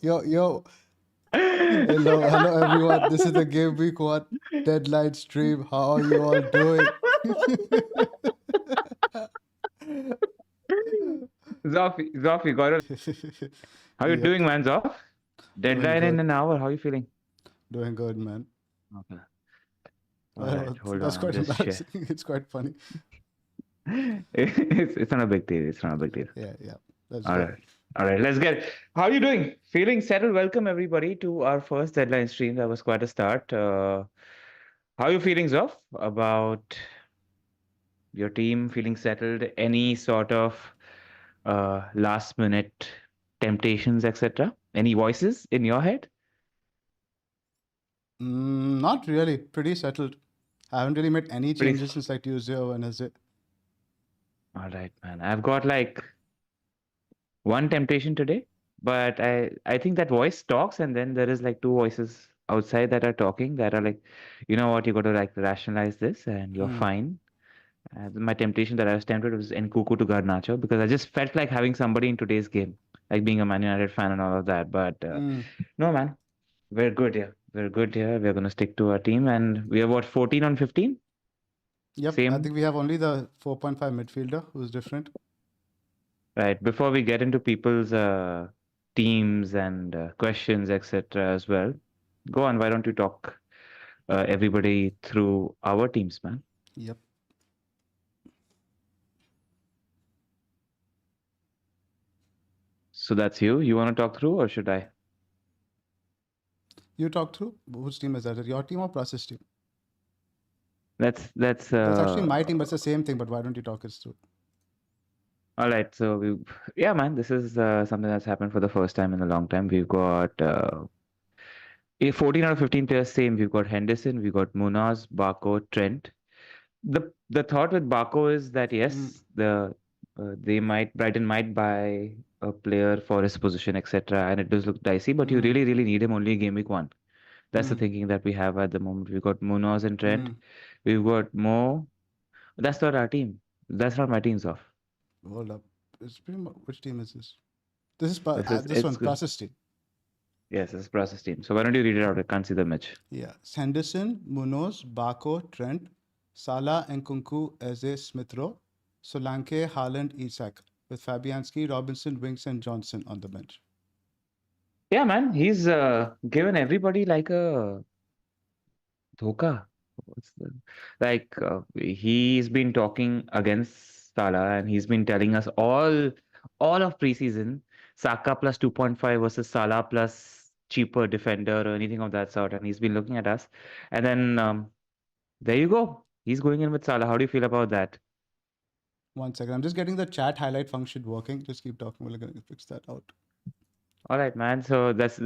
Yo. Hello everyone. This is the Gameweek 1 deadline stream. How are you all doing? Zoph, you got it. How you Yep, doing, man, Zoph? doing Deadline in good. an hour. How you feeling? Doing good, man. Okay. All right. Hold That's on. I'll quite just share. embarrassing. It's quite funny. It's not a big deal. It's not a big deal. Yeah. Let's All go. right. All right. Let's get. How are you doing? Feeling settled? Welcome everybody to our first deadline stream. That was quite a start. How are you feeling, Zoph? About your team feeling settled? Any sort of last minute temptations, etc.? Any voices in your head? Not really. Pretty settled. I haven't really made any Pretty. changes since like Tuesday or Wednesday. All right, man. I've got like one temptation today, but I think that voice talks, and then there is like two voices outside that are talking that are like, you know what, you got to like rationalize this, and you're Hmm. fine. My temptation that I was tempted was Nkunku to Garnacho because I just felt like having somebody in today's game, like being a Man United fan and all of that. But Hmm. no, man, we're good here. We're good here. We're gonna stick to our team, and we are what 14 on 15. Yep. I Same. think we have only the 4.5 midfielder who's different. Right. Before we get into people's teams and questions, etc., as well, go on. Why don't you talk everybody through our teams, man? Yep. So that's you. You want to talk through, or should I? You talk through. Whose team is that? Is it your team or Process team? Let's. That's actually my team, but it's the same thing. But why don't you talk us through? All right. So yeah, man. This is something that's happened for the first time in a long time. We've got 14 out of 15 players. Same. We've got Henderson. We've got Munaz, Barco, Trent. The thought with Baco is that Mm, yes, they might Brighton might buy a player for his position, etc. And it does look dicey, but you mm, really need him only in game week 1. That's the mm, thinking that we have at the moment. We've got Munoz and Trent. mm. We've got Mo. That's not our team. That's not my team's off. Hold up. It's pretty much, which team is this? This is this It's one, good. Process team. Yes, it's a process team. So why don't you read it out? I can't see the match. Yeah. Henderson, Munoz, Bako, Trent, Salah, and Kunku, Eze, Smith-Rowe, Solanke, Haaland, Isak, with Fabianski, Robinson, Winks, and Johnson on the bench. Yeah, man. He's given everybody like a Dhoka. What's the he's been talking against Salah and he's been telling us all of preseason Saka plus 2.5 versus Salah plus cheaper defender or anything of that sort, and he's been looking at us, and then there you go. He's going in with Salah. How do you feel about that? 1 second. I'm just getting the chat highlight function working. Just keep talking. We're going to fix that out. All right, man. So that's oh,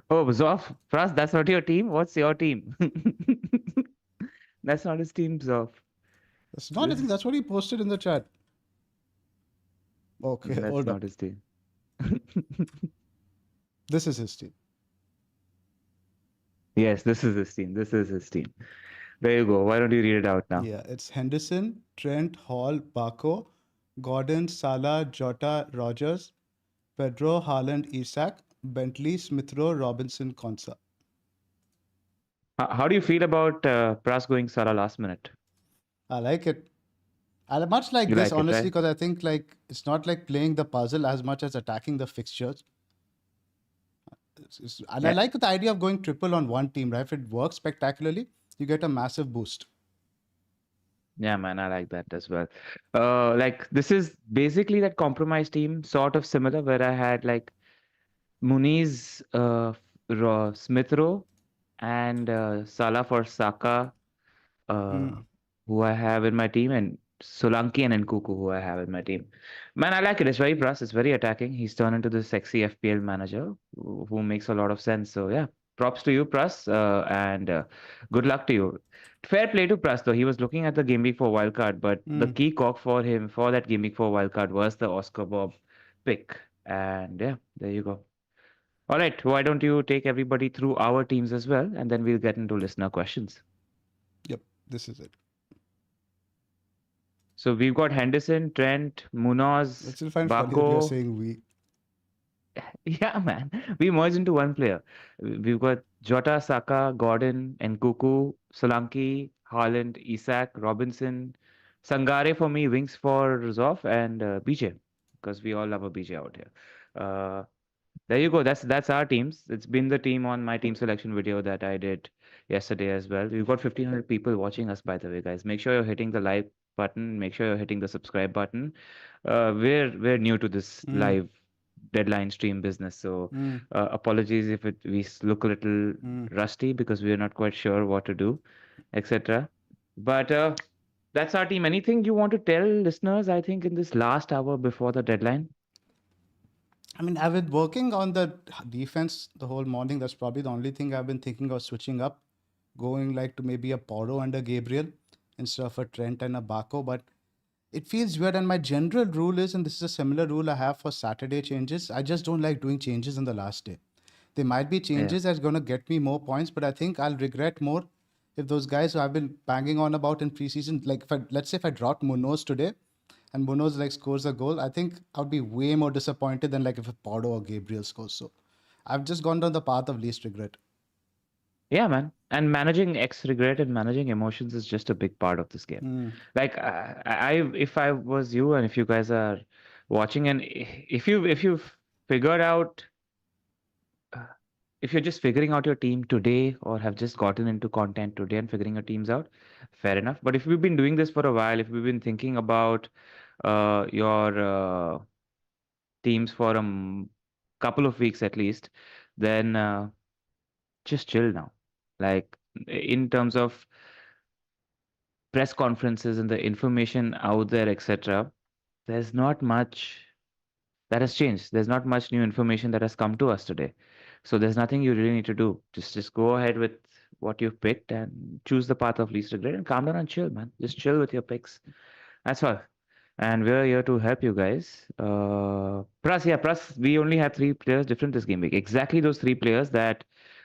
Zoff, Pras, that's not your team. What's your team? That's not his team, Zoff. That's not a This thing. That's what he posted in the chat. Okay, that's hold not up. his team. This is his team. Yes, this is his team. This is his team. There you go. Why don't you read it out now? Yeah, it's Henderson, Trent, Hall, Bako, Gordon, Salah, Jota, Rogers, Pedro, Haaland, Isak, Bentley, Smith-Rowe, Robinson, Konsa. How do you feel about Pras going Salah last minute? I like it. I much like You this, like it, honestly, right? because I think like it's not like playing the puzzle as much as attacking the fixtures. And I Yeah, like the idea of going triple on one team, right? If it works spectacularly, you get a massive boost. yeah, man, I like that as well. Like this is basically that compromise team, sort of similar, where I had like Muniz, Smith Rowe, and Salah for Saka, uh, Mm. who I have in my team, and Solanke and Nkunku, who I have in my team. Man, I like it. It's very brass. It's very attacking. He's turned into this sexy FPL manager who makes a lot of sense. So yeah, props to you, Pras, and good luck to you. Fair play to Pras, though. He was looking at the game week for wildcard, but the Mm. key cock for him for that game week for wildcard was the Oscar Bob pick. And yeah, there you go. All right, why don't you take everybody through our teams as well, and then we'll get into listener questions. Yep, this is it. So we've got Henderson, Trent, I Munoz, still find funny that you're Bako. saying we. Yeah, man. We merged into one player. We've got Jota, Saka, Gordon, Nkunku, Solanke, Haaland, Isak, Robinson, Sangare for me, wings for Zoph, and BJ, because we all love a BJ out here. Uh, there you go. That's our teams. It's been the team on my team selection video that I did yesterday as well. We've got 1,500 people watching us, by the way, guys. Make sure you're hitting the like button. Make sure you're hitting the subscribe button. We're new to this Mm, live deadline stream business, so mm, apologies if look a little mm. rusty because we're not quite sure what to do, etc. But that's our team. Anything you want to tell listeners? I think in this last hour before the deadline. I mean, I've been working on the defense the whole morning. That's probably the only thing I've been thinking of switching up, going like to maybe a Porro and a Gabriel instead of a Trent and a Bako. But it feels weird. And my general rule is, and this is a similar rule I have for Saturday changes, I just don't like doing changes on the last day. There might be Yeah. changes that's going to get me more points, but I think I'll regret more if those guys who I've been banging on about in preseason, like if I, let's say if I dropped Munoz today and Munoz like scores a goal, I think I'd be way more disappointed than like if a Pardo or Gabriel scores. So I've just gone down the path of least regret. Yeah, man. And managing regret and managing emotions is just a big part of this game. Mm, Like if I was you and if you guys are watching and if you figured out uh, if you're just figuring out your team today or have just gotten into content today and figuring your teams out, fair enough. But if we've been doing this for a while, if we've been thinking about your teams for couple of weeks at least, then just chill now. Like in terms of press conferences and the information out there, etc., there's not much that has changed. There's not much new information that has come to us today. So there's nothing you really need to do. Just go ahead with what you've picked and choose the path of least regret and calm down and chill, man. Just chill with your picks. That's all. And we're here to help you guys. Pras, we only have three players different this game week. Exactly those three players that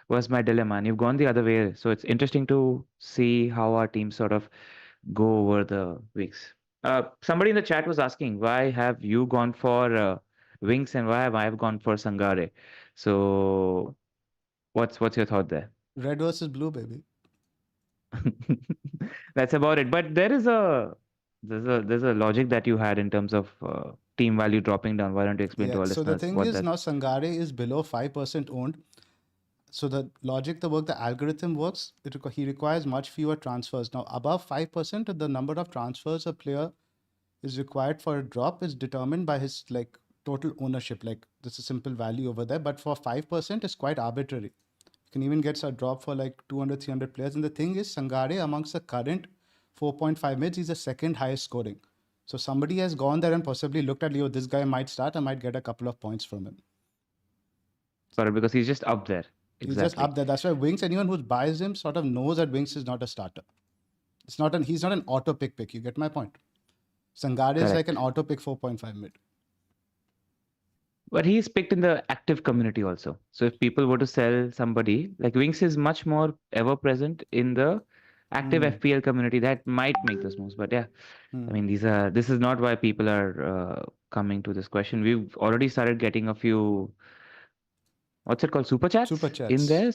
was my dilemma. And you've gone the other way. So it's interesting to see how our team sort of go over the weeks. Somebody in the chat was asking, why have you gone for Wings and why have I gone for Sangare? So what's your thought there? red versus blue, baby. That's about it. But there's a logic that you had in terms of team value dropping down. Why don't you explain Yeah. to our So the listeners thing what is that? now Sangare is below 5% owned. So the logic, the algorithm works. He requires much fewer transfers. Now above 5%, the number of transfers a player is required for a drop is determined by his like total ownership. Like this is a simple value over there, but for 5% it's quite arbitrary. You can even get a drop for like 200, 300 players. And the thing is, Sangare amongst the current 4.5 mids, he's the second highest scoring. So somebody has gone there and possibly looked at, this guy might start, I might get a couple of points from him. Sorry, because he's just up there. He's just Exactly. up there. That's why Wings, anyone who buys him sort of knows that Wings is not a starter. He's not an auto pick. You get my point. Sangare is like an Correct. auto pick 4.5 mid. But he's picked in the active community also. So if people were to sell somebody, like Wings is much more ever present in the active Hmm. FPL community that might make those moves. But yeah, Hmm. I mean, this is not why people are coming to this question. We've already started getting a few, what's it called, super Super chats in chats. there.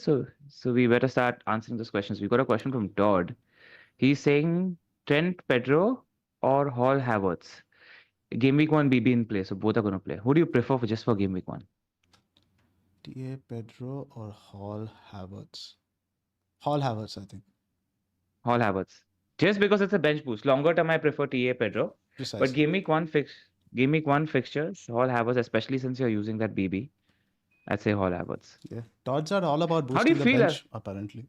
So we better start answering those questions. We got a question from Todd. He's saying Trent, Pedro, or Hall Havertz. Game week one BB in play, so both are going to play. Who do you prefer for just for game week one? TA Pedro or Hall Havertz? Hall Havertz, I think. Hall Havertz. Just because it's a bench boost. Longer term, I prefer TA Pedro. But Precisely. game week one fixtures, Hall Havertz, especially since you're using that BB, I'd say Hall Havertz. Yeah. Tods are all about How do you boosting the feel? bench, apparently.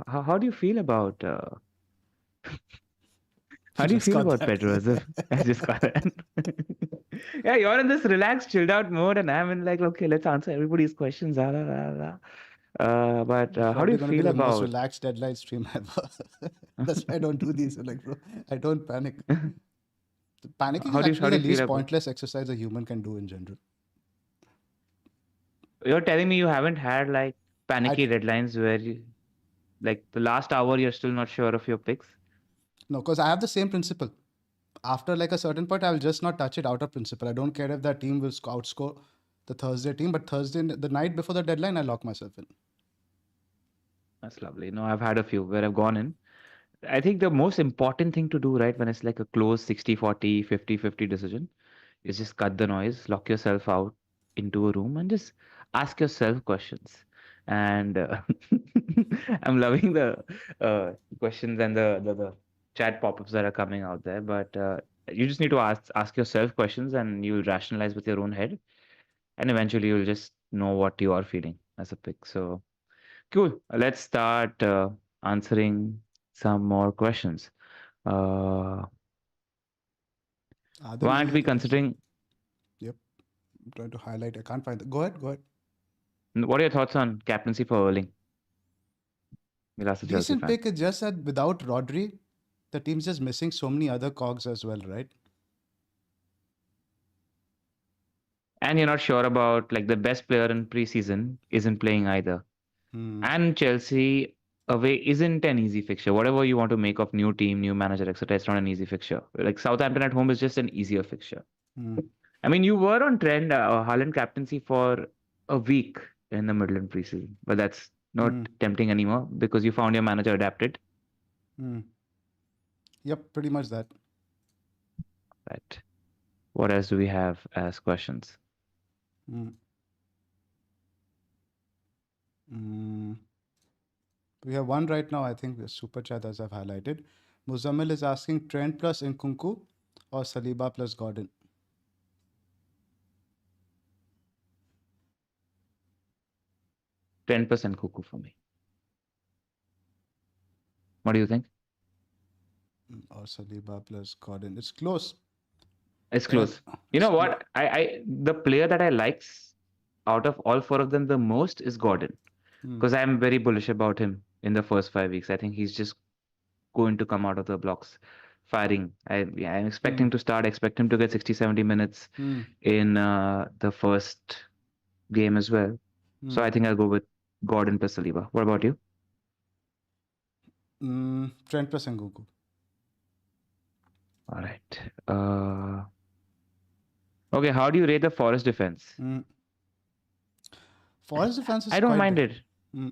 How do you feel about how do you Just feel got about that. Pedro as if I just got that? Yeah, you're in this relaxed, chilled out mode, and I'm in like, okay, let's answer everybody's questions. Ah, la, la, la. But It's how do probably you going to be feel the most about relaxed deadline stream ever. That's why I don't do these. Like, bro, I don't panic. Panicking is how actually do the you feel least about? pointless exercise a human can do in general. You're telling me you haven't had like I panicky deadlines where like the last hour you're still not sure of your picks. No, because I have the same principle. After like a certain point, I will just not touch it out of principle. I don't care if that team will outscore the Thursday team, but Thursday, the night before the deadline, I lock myself in. That's lovely. No, I've had a few where I've gone in. I think the most important thing to do, right, when it's like a close 60-40, 50-50 decision, is just cut the noise, lock yourself out into a room, and just ask yourself questions. And I'm loving the questions and the chat pop-ups that are coming out there. But you just need to ask yourself questions, and you'll rationalize with your own head, and eventually you'll just know what you are feeling as a pick. So cool. Let's start answering some more questions. Uh, Adam why G aren't we is, considering? yep, I'm trying to highlight. I can't find the. Go ahead, go ahead. What are your thoughts on captaincy for Erling? Milas a Chelsea Decent fan. pick. It's just that without Rodri, the team's just missing so many other cogs as well, right? And you're not sure about like the best player in preseason isn't playing either. Hmm. And Chelsea away isn't an easy fixture. Whatever you want to make of new team, new manager, etc., it's not an easy fixture. Like Southampton at home is just an easier fixture. Hmm. I mean, you were on trend Haaland captaincy for a week in the Midland preseason, but that's not Hmm. tempting anymore because you found your manager adapted. Hmm. Yep, pretty much that. Right. What else do we have as questions? Hmm. Hmm. We have one right now, I think, the super chat as I've highlighted. Muzammil is asking Trent plus Nkunku or Saliba plus Gordon. 10% cuckoo for me. What do you think? Or Saliba plus Gordon. It's close. It's Ten. close. You It's know close. what? The player that I likes out of all four of them the most is Gordon Hmm. because I'm very bullish about him in the first 5 weeks. I think he's just going to come out of the blocks firing. I'm Hmm. expecting to start, expect him to get 60, 70 minutes Hmm. in the first game as well. So Hmm. I think I'll go with Gordon plus Saliba. What about you? Trent plus Nkunku. All right. Okay, how do you rate the Forest defense? Hmm. Forest defense is I don't quite mind good. it. Hmm.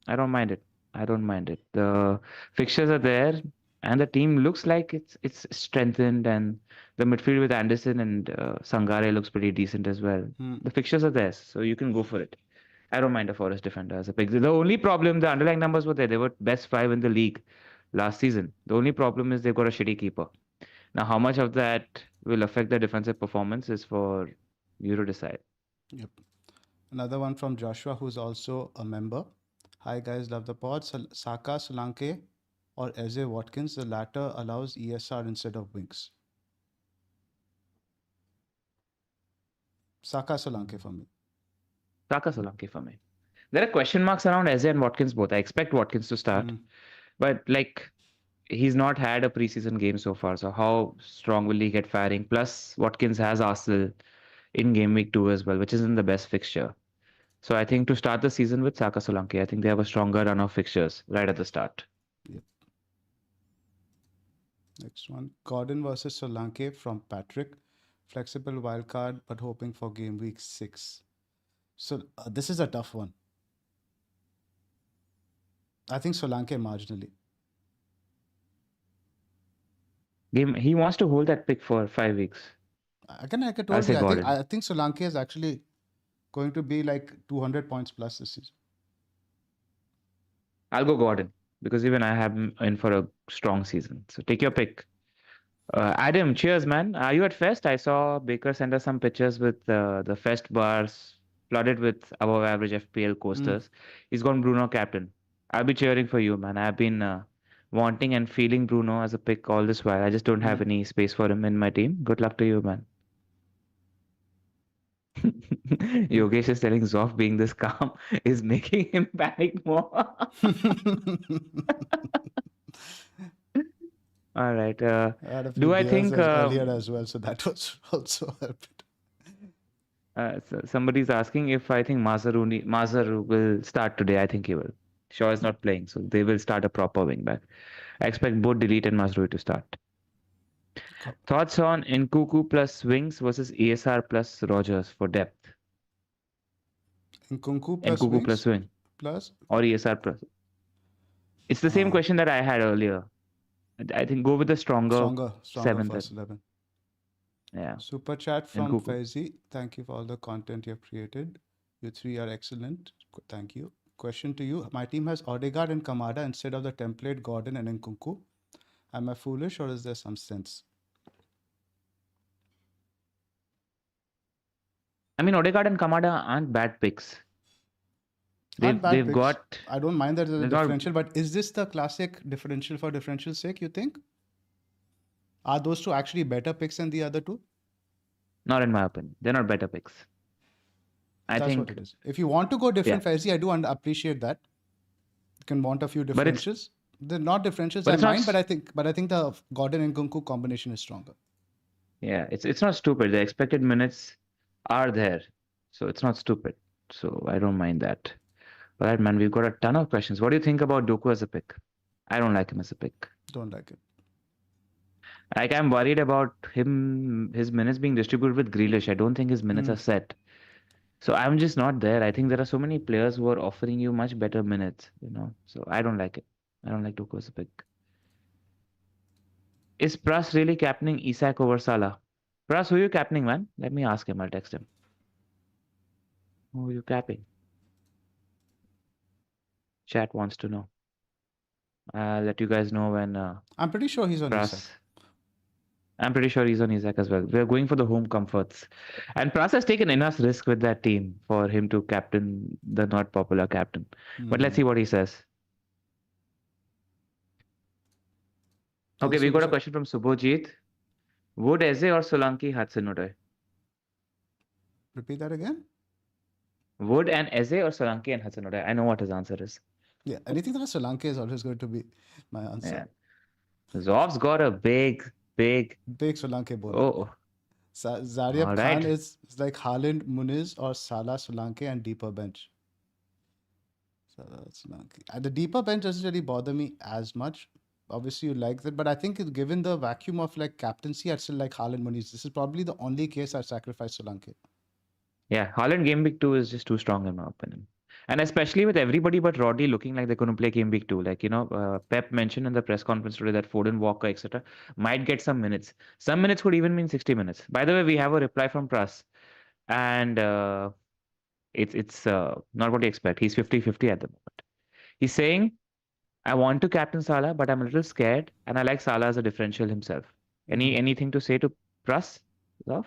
I don't mind it. I don't mind it. The fixtures are there, and the team looks like it's strengthened, and the midfield with Anderson and Sangare looks pretty decent as well. Hmm. The fixtures are there, so you can go for it. I don't mind a Forest defender as a pick. The only problem, the underlying numbers were there. They were best five in the league last season. The only problem is they've got a shitty keeper. Now, how much of that will affect their defensive performance is for you to decide. Yep. Another one from Joshua, who's also a member. Hi guys, love the pod. Saka, Solanke, or Eze Watkins. The latter allows ESR instead of wings. Saka, Solanke for me. Saka Solanke for me. There are question marks around Eze and Watkins both. I expect Watkins to start, Hmm. but like he's not had a preseason game so far. So how strong will he get firing? Plus, Watkins has Arsenal in game week 2 as well, which isn't the best fixture. So I think to start the season with Saka Solanke, I think they have a stronger run of fixtures right at the start. Yep. Next one. Gordon versus Solanke from Patrick. Flexible wildcard, but hoping for game week 6. So this is a tough one. I think Solanke marginally. Game he wants to hold that pick for 5 weeks. Again, like I I'll told say you, Gordon. I think Solanke is actually going to be like 200 points plus this season. I'll go Gordon because even I have him in for a strong season. So take your pick. Adam, cheers, man. Are you at Fest? I saw Baker send us some pictures with the Fest bars flooded with above average FPL Hmm. coasters. He's gone Bruno captain. I'll be cheering for you, man. I've been wanting and feeling Bruno as a pick all this while. I just don't have Hmm. any space for him in my team. Good luck to you, man. Yogesh is telling Zoph being this calm is making him panic more. All right. I had a few Do I beers think earlier as well, so that was also a bit. somebody's asking if I think Mazaru will start today? I think he will. Shaw is not playing, so they will start a proper wing back. I expect both Delete and Mazrui to start. Co- Thoughts on Nkunku plus Wings versus ESR plus Rogers for depth? Nkunku plus Nkunku wings plus Wing plus or ESR plus? It's the same uh, question that I had earlier. I think go with the stronger stronger seventh. first 11. Yeah, Super chat from Nkunku. Faizi. Thank you for all the content you have created. You three are excellent. Thank you. Question to you. My team has Odegaard and Kamada instead of the template Gordon and Nkunku. Am I foolish or is there some sense? I mean, Odegaard and Kamada aren't bad picks. Aren't bad They've picks. got I don't mind that there's a they're not differential, but is this the classic differential for differential's sake, you think? Are those two actually better picks than the other two? not in my opinion. They're not better picks. I That's what think it is. If you want to go yeah, different, Faizi, I do appreciate that. You can want a few but it's differentials. They're not differentials but I it's not mind, but I think the Gordon and Nkunku combination is stronger. yeah, it's not stupid. The expected minutes are there, so it's not stupid. So I don't mind that. All right, man, we've got a ton of questions. What do you think about Doku as a pick? I don't like him as a pick. Don't like it. Like I'm worried about his minutes being distributed with Grealish. I don't think his minutes Hmm. are set. So I'm just not there. I think there are so many players who are offering you much better minutes. So I don't like it. I don't like Doku as a pick. Is Pras really captaining Isak over Salah? Pras, who are you captaining, man? Let me ask him. I'll text him. Who are you capping? Chat wants to know. I'll let you guys know when I'm pretty sure he's on Isak. Pras. I'm pretty sure he's on Isak as well. We're going for the home comforts. And Pras has taken enough risk with that team for him to captain the not popular captain. But let's see what he says. Okay, we got a question from Subhojit. Would Eze or Solanke Hudson-Odoi? Repeat that again? Would and Eze or Solanke and Hudson-Odoi? I know what his answer is. Yeah, anything that is Solanke is always going to be my answer. Yeah. Zoph's got a big. Big Solanke bowler. Oh, Zariab all Khan right. is like Haaland, Muniz, or Salah, Solanke, and deeper bench. Salah, Solanke. And the deeper bench doesn't really bother me as much. Obviously, you like that, but I think given the vacuum of like captaincy, I'd still like Haaland, Muniz. This is probably the only case I'd sacrifice Solanke. Yeah, Haaland Game Week 2 is just too strong in my opinion. And especially with everybody but Rodri looking like they're going to play Game Week 2. Pep mentioned in the press conference today that Foden, Walker, etc. might get some minutes. Some minutes could even mean 60 minutes. By the way, we have a reply from Pras. And it's not what you expect. He's 50-50 at the moment. He's saying, I want to captain Salah, but I'm a little scared. And I like Salah as a differential himself. Anything to say to Pras? Love?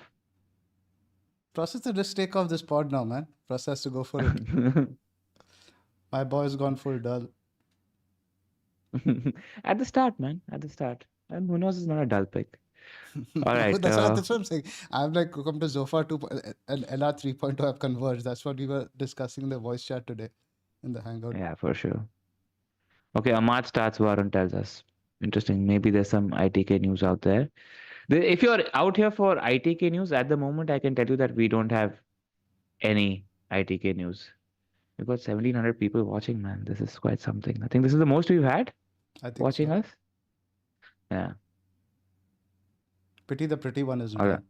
Process the risk take of this pod now, man. Process has to go for it. My boy's gone full dull. At the start, man. At the start. And who knows, it's not a dull pick. All right. That's what I'm saying. I'm like, come to Zofa 2 and LR 3.0 have converged. That's what we were discussing in the voice chat today in the Hangout. Yeah, for sure. Okay, Ahmad starts Varun tells us. Interesting. Maybe there's some ITK news out there. If you're out here for ITK news at the moment, I can tell you that we don't have any ITK news. We've got 1,700 people watching, man. This is quite something. I think this is the most we've had I think watching so. us. Yeah. Pity the pretty one isn't All right. on.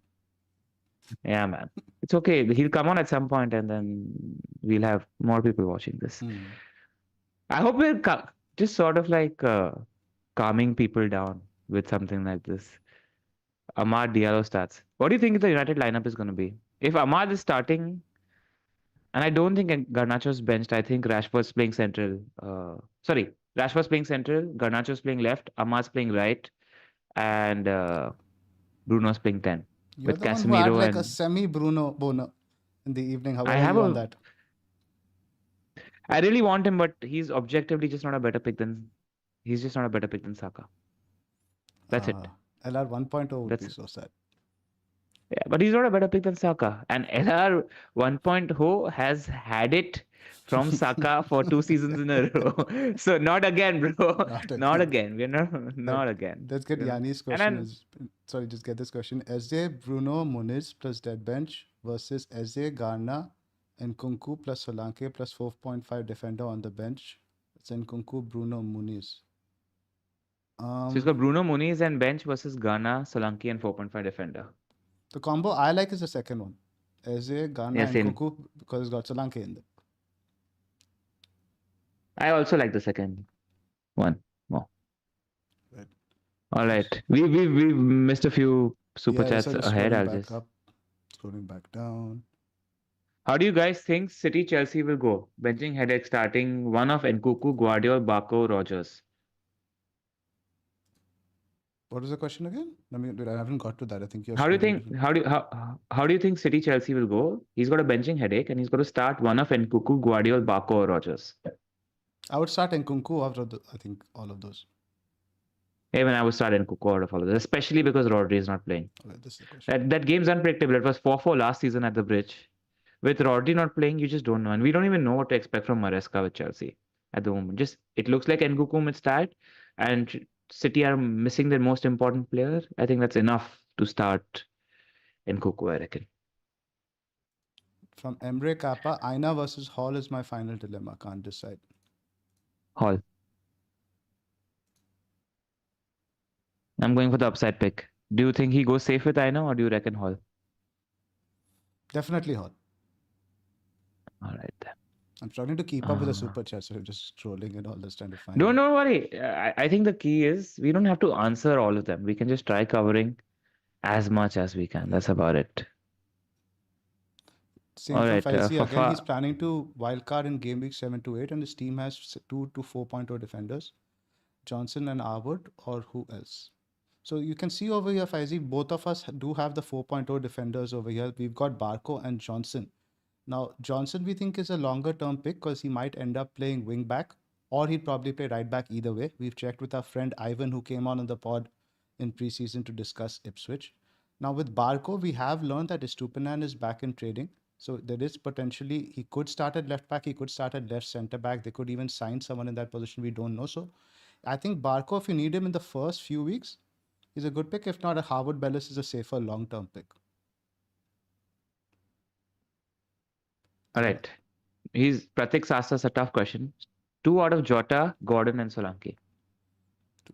Yeah, man. It's okay. He'll come on at some point and then we'll have more people watching this. I hope we're just sort of like calming people down with something like this. Ahmad Diallo starts. What do you think the United lineup is going to be? If Ahmad is starting, and I don't think Garnacho's benched, I think Rashford's playing central. Rashford's playing central, Garnacho's playing left, Ahmad's playing right, and Bruno's playing 10. You're With the one who had Casemiro like a and semi Bruno Bono in the evening. How I are have you on a that? I really want him, but he's objectively just not a better pick than he's just not a better pick than Saka. That's it. LR 1.0 would That's be so sad. Yeah, but he's not a better pick than Saka. And LR 1.0 has had it from Saka for 2 seasons in a row. So not again, bro. Not again. We're not again. Let's get Yanni's And question. then Sorry, just get this question. Eze, Bruno, Muniz plus dead bench versus Eze, Garna, and Nkunku plus Solanke plus 4.5 defender on the bench. It's Nkunku, Bruno, Muniz. So he's got Bruno Muniz and bench versus Ghana, Solanke, and 4.5 defender. The combo I like is the second one. Eze, Ghana, Yeah, and same. Nkunku because it's got Solanke in there. I also like the second one more. Right. All right. We missed a few super Yeah, chats so just ahead. scrolling I'll back just. up, scrolling back down. How do you guys think City Chelsea will go? Benching headache starting one of Nkunku, Guardiola, Barco, Rogers. What was the question again? I mean, I haven't got to that. I think you're How do you scrolling think different. how do you think City Chelsea will go? He's got a benching headache and he's got to start one of Nkunku, Guardiola, Barco, or Rogers. I would start Nkunku after I think all of those. Even I would start Nkunku out of all of this, especially because Rodri is not playing. Okay, this is the question. That game's unpredictable. It was 4-4 last season at the bridge. With Rodri not playing, you just don't know. And we don't even know what to expect from Maresca with Chelsea at the moment. Just it looks like Nkunku will start and City are missing their most important player. I think that's enough to start Nkunku, I reckon. From Emre Kappa, Aina versus Hall is my final dilemma. Can't decide. Hall. I'm going for the upside pick. Do you think he goes safe with Aina or do you reckon Hall? Definitely Hall. All right then. I'm struggling to keep up with the super chat, so I'm just scrolling and all this trying to find. Don't worry. I think the key is we don't have to answer all of them. We can just try covering as much as we can. That's about it. Same All from right. Faizi. Again, Fafa, he's planning to wildcard in Gameweek 7 to 8, and his team has 2 to 4.0 defenders, Johnson and Arwood, or who else? So you can see over here, Faizi, both of us do have the 4.0 defenders over here. We've got Barco and Johnson. Now, Johnson, we think, is a longer term pick because he might end up playing wing back or he'd probably play right back either way. We've checked with our friend Ivan, who came on the pod in preseason to discuss Ipswich. Now, with Barco, we have learned that Estupinan is back in trading. So there is potentially, he could start at left back, he could start at left center back. They could even sign someone in that position. We don't know. So I think Barco, if you need him in the first few weeks, is a good pick. If not, a Harvard Bellis is a safer long term pick. all right. Pratik's asked us a tough question. 2 out of Jota, Gordon, and Solanke.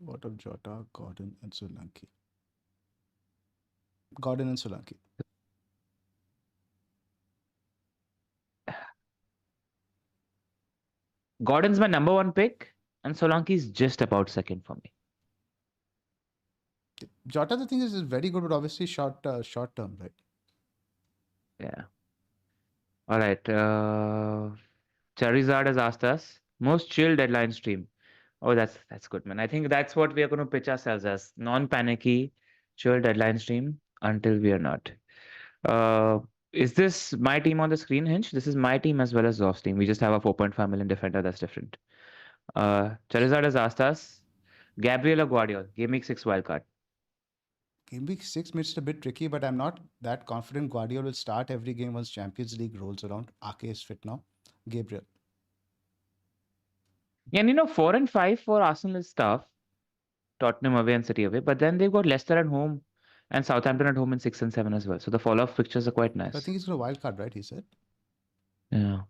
2 out of Jota, Gordon, and Solanke. Gordon and Solanke. Gordon's my number 1 pick, and Solanke is just about second for me. Jota, the thing is very good, but obviously short term, right? Yeah. All right. Charizard has asked us most chill deadline stream. Oh, that's good, man. I think that's what we are going to pitch ourselves as non-panicky, chill deadline stream until we are not. Is this my team on the screen, Hinch? This is my team as well as Zoph's team. We just have a 4.5 million defender. That's different. Charizard has asked us Gabriel or Guardiola, Game Week 6 wildcard. Game Week 6 makes it a bit tricky, but I'm not that confident Guardiola will start every game once Champions League rolls around. Ake is fit now. Gabriel. And 4 and 5 for Arsenal is tough. Tottenham away and City away, but then they've got Leicester at home and Southampton at home in 6 and 7 as well. So the follow-up fixtures are quite nice. I think he's got a wild card, right? He said. Yeah.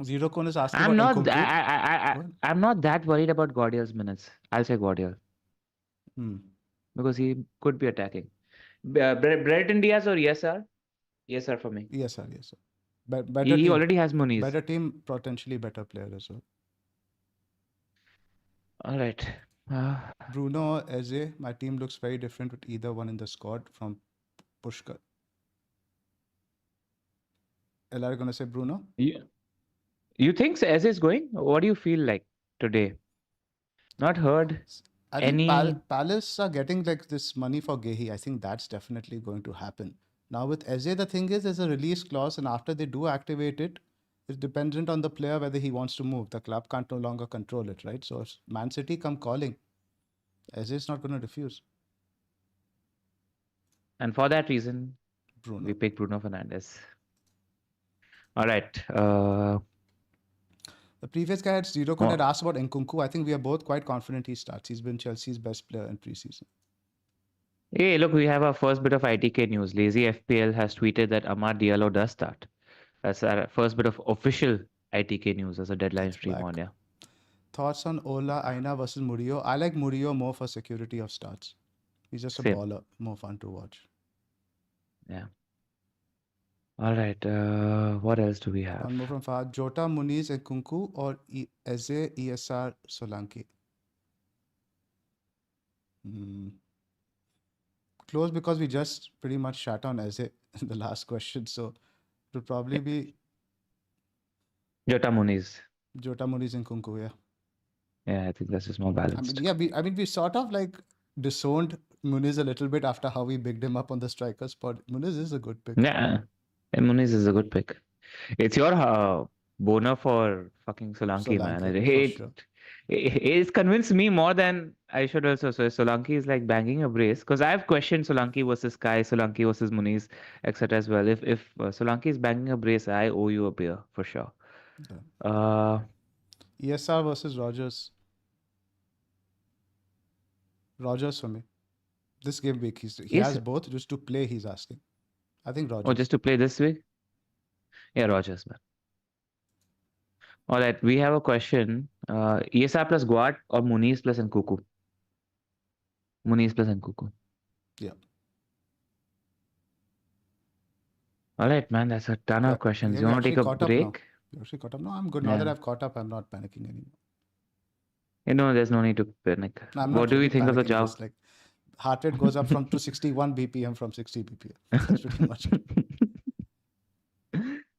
Zero Cone is asking I'm about not. Nkunku. I'm not that worried about Guardiola's minutes. I'll say Guardiola because he could be attacking. Brereton Diaz or ESR? ESR for me. ESR, yes, sir. Better He team, already has Muniz. better team, potentially better player as well. All right. Bruno, Eze, my team looks very different with either one in the squad from Pushkar. Ella gonna say Bruno? You think Eze is going? What do you feel like today? Not heard. I think Palace are getting like this money for Gehi. I think that's definitely going to happen. Now with Eze, the thing is, there's a release clause, and after they do activate it, it's dependent on the player whether he wants to move. The club can't no longer control it, right? So if Man City come calling, Eze is not going to refuse. And for that reason, Bruno. we pick Bruno Fernandes. All right. The previous guy had Zero Cone had asked about Nkunku. I think we are both quite confident he starts. He's been Chelsea's best player in preseason. Hey, look, we have our first bit of ITK news. Lazy FPL has tweeted that Amad Diallo does start. That's our first bit of official ITK news as a deadline stream on, yeah. Thoughts on Ola Aina versus Murillo? I like Murillo more for security of starts. He's just a Same. baller, more fun to watch. Yeah. All right. What else do we have? One more from Fahad. Jota, Muniz, Nkunku or Eze, ESR, Solanke? Hmm. Close because we just pretty much shut on Eze in the last question. So it will probably Yeah. be Jota Muniz. Jota, Muniz, Nkunku. Yeah. Yeah, I think that's just more balanced. We sort of like disowned Muniz a little bit after how we bigged him up on the striker spot. Muniz is a good pick. Yeah. And Muniz is a good pick. It's your boner for fucking Solanke, man. Solanke, for sure. It's convinced me more than I should also. So Solanke is like banging a brace because I've questioned Solanke versus Kai, Solanke versus Muniz, etc. as well. If Solanke is banging a brace, I owe you a beer for sure. Yeah. Uh, ESR versus Rogers. Rogers for me. This game week, he yes. has both. Just to play, he's asking. I think Oh, Rogers. just to play this week? Yeah, Rogers, man. All right, we have a question. ESR plus Guard or Muniz plus Nkuku? Muniz plus Nkuku. Yeah. All right, man. That's a ton Yeah. of questions. Yeah, You we want to actually take a caught up now. break? We actually caught up. No, I'm good. Now that Yeah. I've caught up, I'm not panicking anymore. You know, there's no need to panic. No, I'm What not do we really think of the panicking. job? Just like heart rate goes up from to 61 BPM from 60 BPM. That's pretty much it.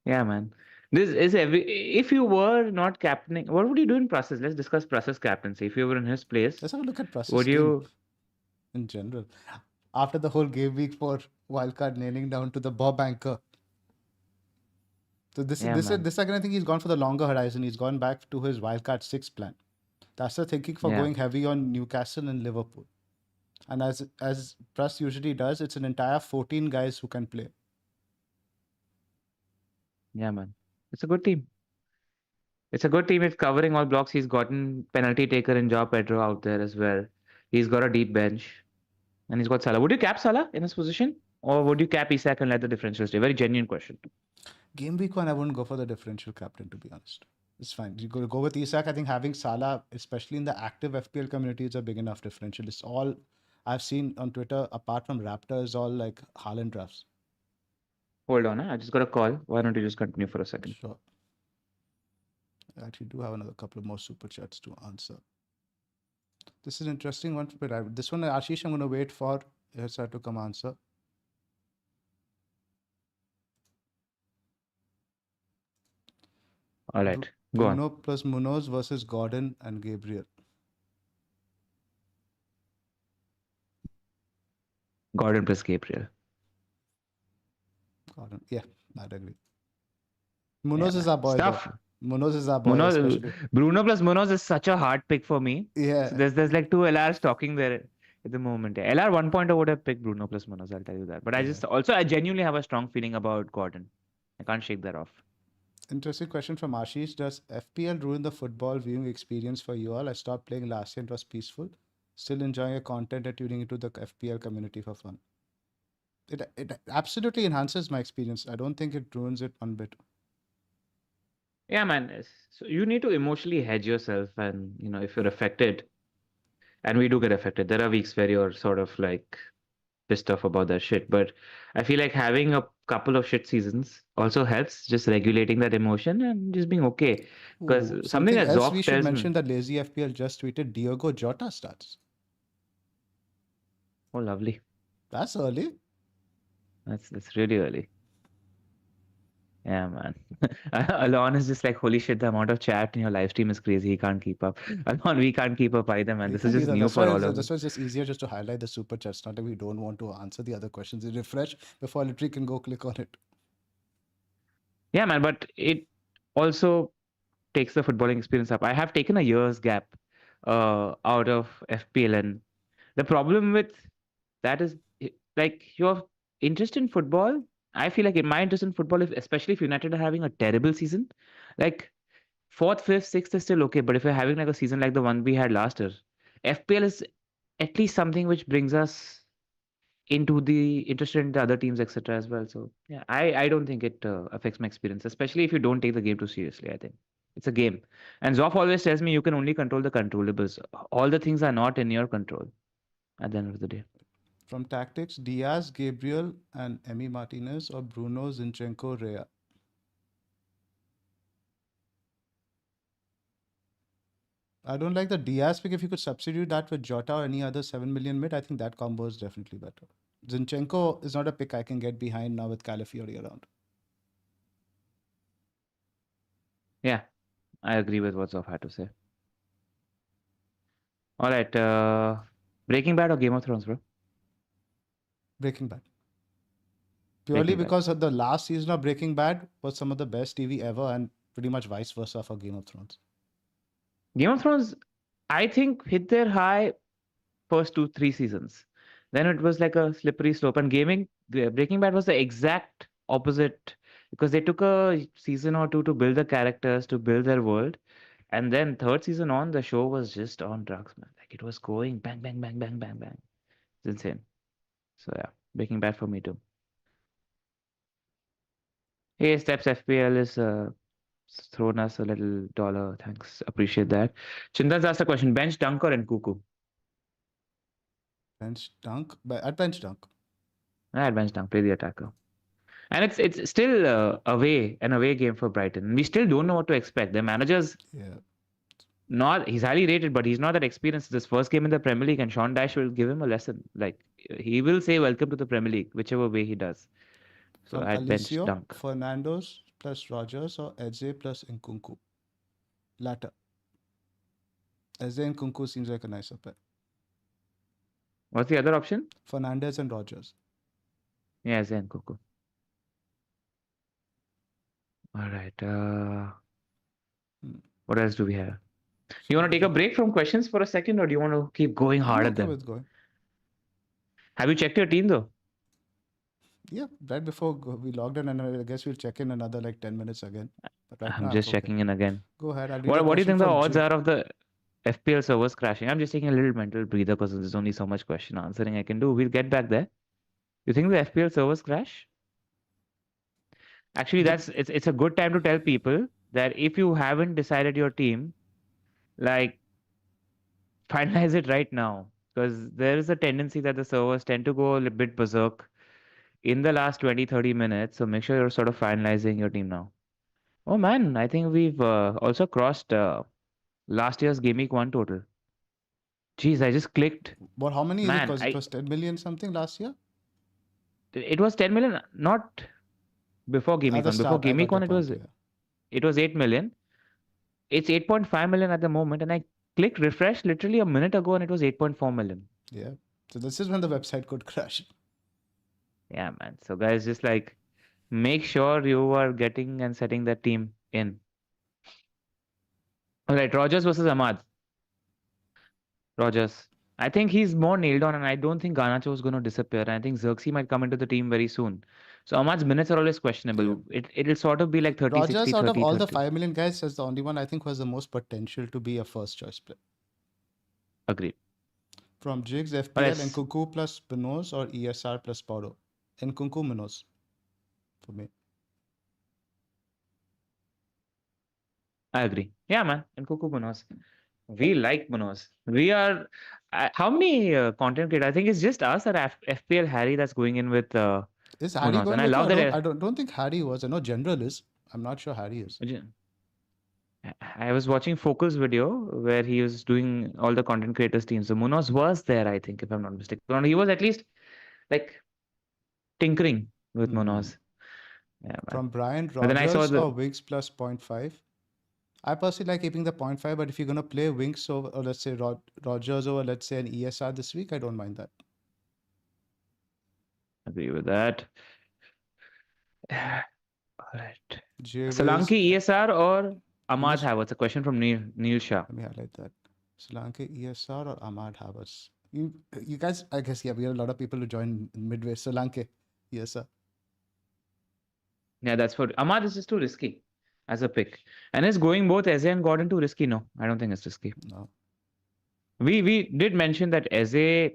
Yeah, man. This is if you were not captaining, what would you do in process? Let's discuss process captaincy. If you were in his place, Let's have a look at process would team you? in general. After the whole game week for Wildcard nailing down to the Bob anchor. So Yeah, man. this second I think he's gone for the longer horizon. He's gone back to his Wildcard 6 plan. That's the thinking for Yeah, going heavy on Newcastle and Liverpool. And as Pras usually does, it's an entire 14 guys who can play. yeah, man. It's a good team. It's a good team. It's covering all blocks. He's gotten penalty taker in Joao Pedro out there as well. He's got a deep bench, and he's got Salah. Would you cap Salah in his position, or would you cap Isak and let the differential stay? Very genuine question. Game week 1, I wouldn't go for the differential captain, to be honest. It's fine. You go with Isak. I think having Salah, especially in the active FPL community, is a big enough differential. It's all I've seen on Twitter, apart from Raptor, is all like Haaland drafts. Hold on, I just got a call. Why don't you just continue for a second? Sure. I actually do have another couple of more super chats to answer. This is an interesting one. But this one, Ashish, I'm going to wait for Sir to come answer. All right, go on. Bruno plus Munoz versus Gordon and Gabriel. Gordon plus Gabriel. Gordon. Yeah, I'd agree. Munoz Yeah, is our boy. stuff. Though. Munoz is our boy, Munoz, especially. Bruno plus Munoz is such a hard pick for me. Yeah. So there's like two LRs talking there at the moment. Yeah. LR 1.0 would have picked Bruno plus Munoz, I'll tell you that. But I just also I genuinely have a strong feeling about Gordon. I can't shake that off. Interesting question from Ashish. Does FPL ruin the football viewing experience for you all? I stopped playing last year. It was peaceful. Still enjoying your content and tuning into the FPL community for fun. It absolutely enhances my experience. I don't think it ruins it one bit. Yeah, man. So you need to emotionally hedge yourself, and if you're affected, and we do get affected, there are weeks where you're sort of like pissed off about that shit. But I feel like having a couple of shit seasons also helps, just regulating that emotion and just being okay. Because Ooh, something something that else we Zoph should tells mention me, that Lazy FPL just tweeted Diogo Jota starts. oh, lovely. That's early. That's really early. Yeah, man. Alon is just like, holy shit, the amount of chat in your live stream is crazy. He can't keep up. Alon, we can't keep up either, man. We This is can just either. new for all of us. This was just easier just to highlight the super chats. Not that we don't want to answer the other questions. You refresh before literally can go click on it. Yeah, man, but it also takes the footballing experience up. I have taken a year's gap out of FPL, and the problem with that is like your interest in football. I feel like in my interest in football, especially if United are having a terrible season, like fourth, fifth, sixth is still okay. But if you're having like a season like the one we had last year, FPL is at least something which brings us into the interested in the other teams, etc. as well. So yeah, I don't think it affects my experience, especially if you don't take the game too seriously, I think. It's a game. And Zoph always tells me you can only control the controllables. All the things are not in your control at the end of the day. From tactics, Diaz, Gabriel, and Emi Martinez or Bruno, Zinchenko, Rea. I don't like the Diaz pick. If you could substitute that with Jota or any other 7 million mid, I think that combo is definitely better. Zinchenko is not a pick I can get behind now with Calafiori around. Yeah, I agree with what Zoph had to say. All right. Breaking Bad or Game of Thrones, bro? Breaking Bad. Purely Breaking Bad. because of the last season of Breaking Bad was some of the best TV ever, and pretty much vice versa for Game of Thrones. Game of Thrones, I think, hit their high first 2, 3 seasons. Then it was like a slippery slope. And Breaking Bad was the exact opposite because they took a season or two to build the characters, to build their world. And then third season on, the show was just on drugs, man. Like it was going bang, bang, bang, bang, bang, bang. It's insane. So yeah, Breaking Bad for me too. Hey, Steps FPL is thrown us a little dollar. Thanks. Appreciate that. Chintan's asked a question. Bench Dunk or Nkunku? Bench Dunk? At Bench Dunk. At bench Dunk. Play the attacker. And it's still an away game for Brighton. We still don't know what to expect. The manager's he's highly rated, but he's not that experienced. This first game in the Premier League, and Sean Dyche will give him a lesson. Like he will say welcome to the Premier League, whichever way he does. So From I'd bench Alicio, Dunk. Fernando's plus Rogers or Eze plus Nkunku? Latter. Eze and Nkunku seems like a nicer pair. What's the other option? Fernandez and Rogers. Yeah, Eze and Nkunku. All right. What else do we have? You want to take a break from questions for a second, or do you want to keep going hard at them? With going. Have you checked your team though? Yeah, right before we logged in, and I guess we'll check in another like 10 minutes again. But I'm just checking in again. Go ahead. What do you think the odds are of the FPL servers crashing? I'm just taking a little mental breather because there's only so much question answering I can do. We'll get back there. You think the FPL servers crash? Actually, it's a good time to tell people that if you haven't decided your team, like finalize it right now, because there is a tendency that the servers tend to go a little bit berserk in the last 20-30 minutes. So make sure you're sort of finalizing your team now. Oh man, I think we've also crossed last year's Gameweek 1 total. Jeez, I just clicked. But how many is it? Because it was 10 million something last year? It was 10 million, not before Gameweek 1. Before Gameweek 1, it was 8 million. It's 8.5 million at the moment, and I clicked refresh literally a minute ago, and it was 8.4 million. Yeah. So this is when the website could crash. Yeah, man. So guys, just like make sure you are getting and setting that team in. All right, Rogers versus Ahmad. Rogers. I think he's more nailed on, and I don't think Garnacho is going to disappear. I think Xerxes might come into the team very soon. So Ahmad's minutes are always questionable. Yeah. It'll sort of be like 30, Rogers 60, out 30, of all 30. the 5 million guys is the only one I think was the most potential to be a first choice player. Agreed. From Jigs, FPL, Nkunku plus Benos or ESR plus Poro? Nkunku Benos for me. I agree. Yeah, man. Nkunku Benos. We like Benos. We are... how many content creators? I think it's just us or FPL Harry that's going in with... is Harry going and I love that... I don't think Harry was. I know General is. I'm not sure Harry is. I was watching Focal's video where he was doing all the content creators teams. So Munoz was there, I think, if I'm not mistaken. He was at least like tinkering with Munoz. Yeah, from Brian, Rogers or Wings plus 0.5. I personally like keeping the 0.5, but if you're going to play Wings over, or let's say Rogers over, let's say an ESR this week, I don't mind that. Agree with that. All right. Solanke ESR or Ahmad Havertz? A question from Neil Shah. Let me highlight that. Solanke ESR or Ahmad Havertz? You guys, I guess, yeah, we have a lot of people who join midway. Solanke ESR. Yeah, that's for Ahmad is just too risky as a pick. And is going both Eze and Gordon too risky? No, I don't think it's risky. No. We did mention that Eze,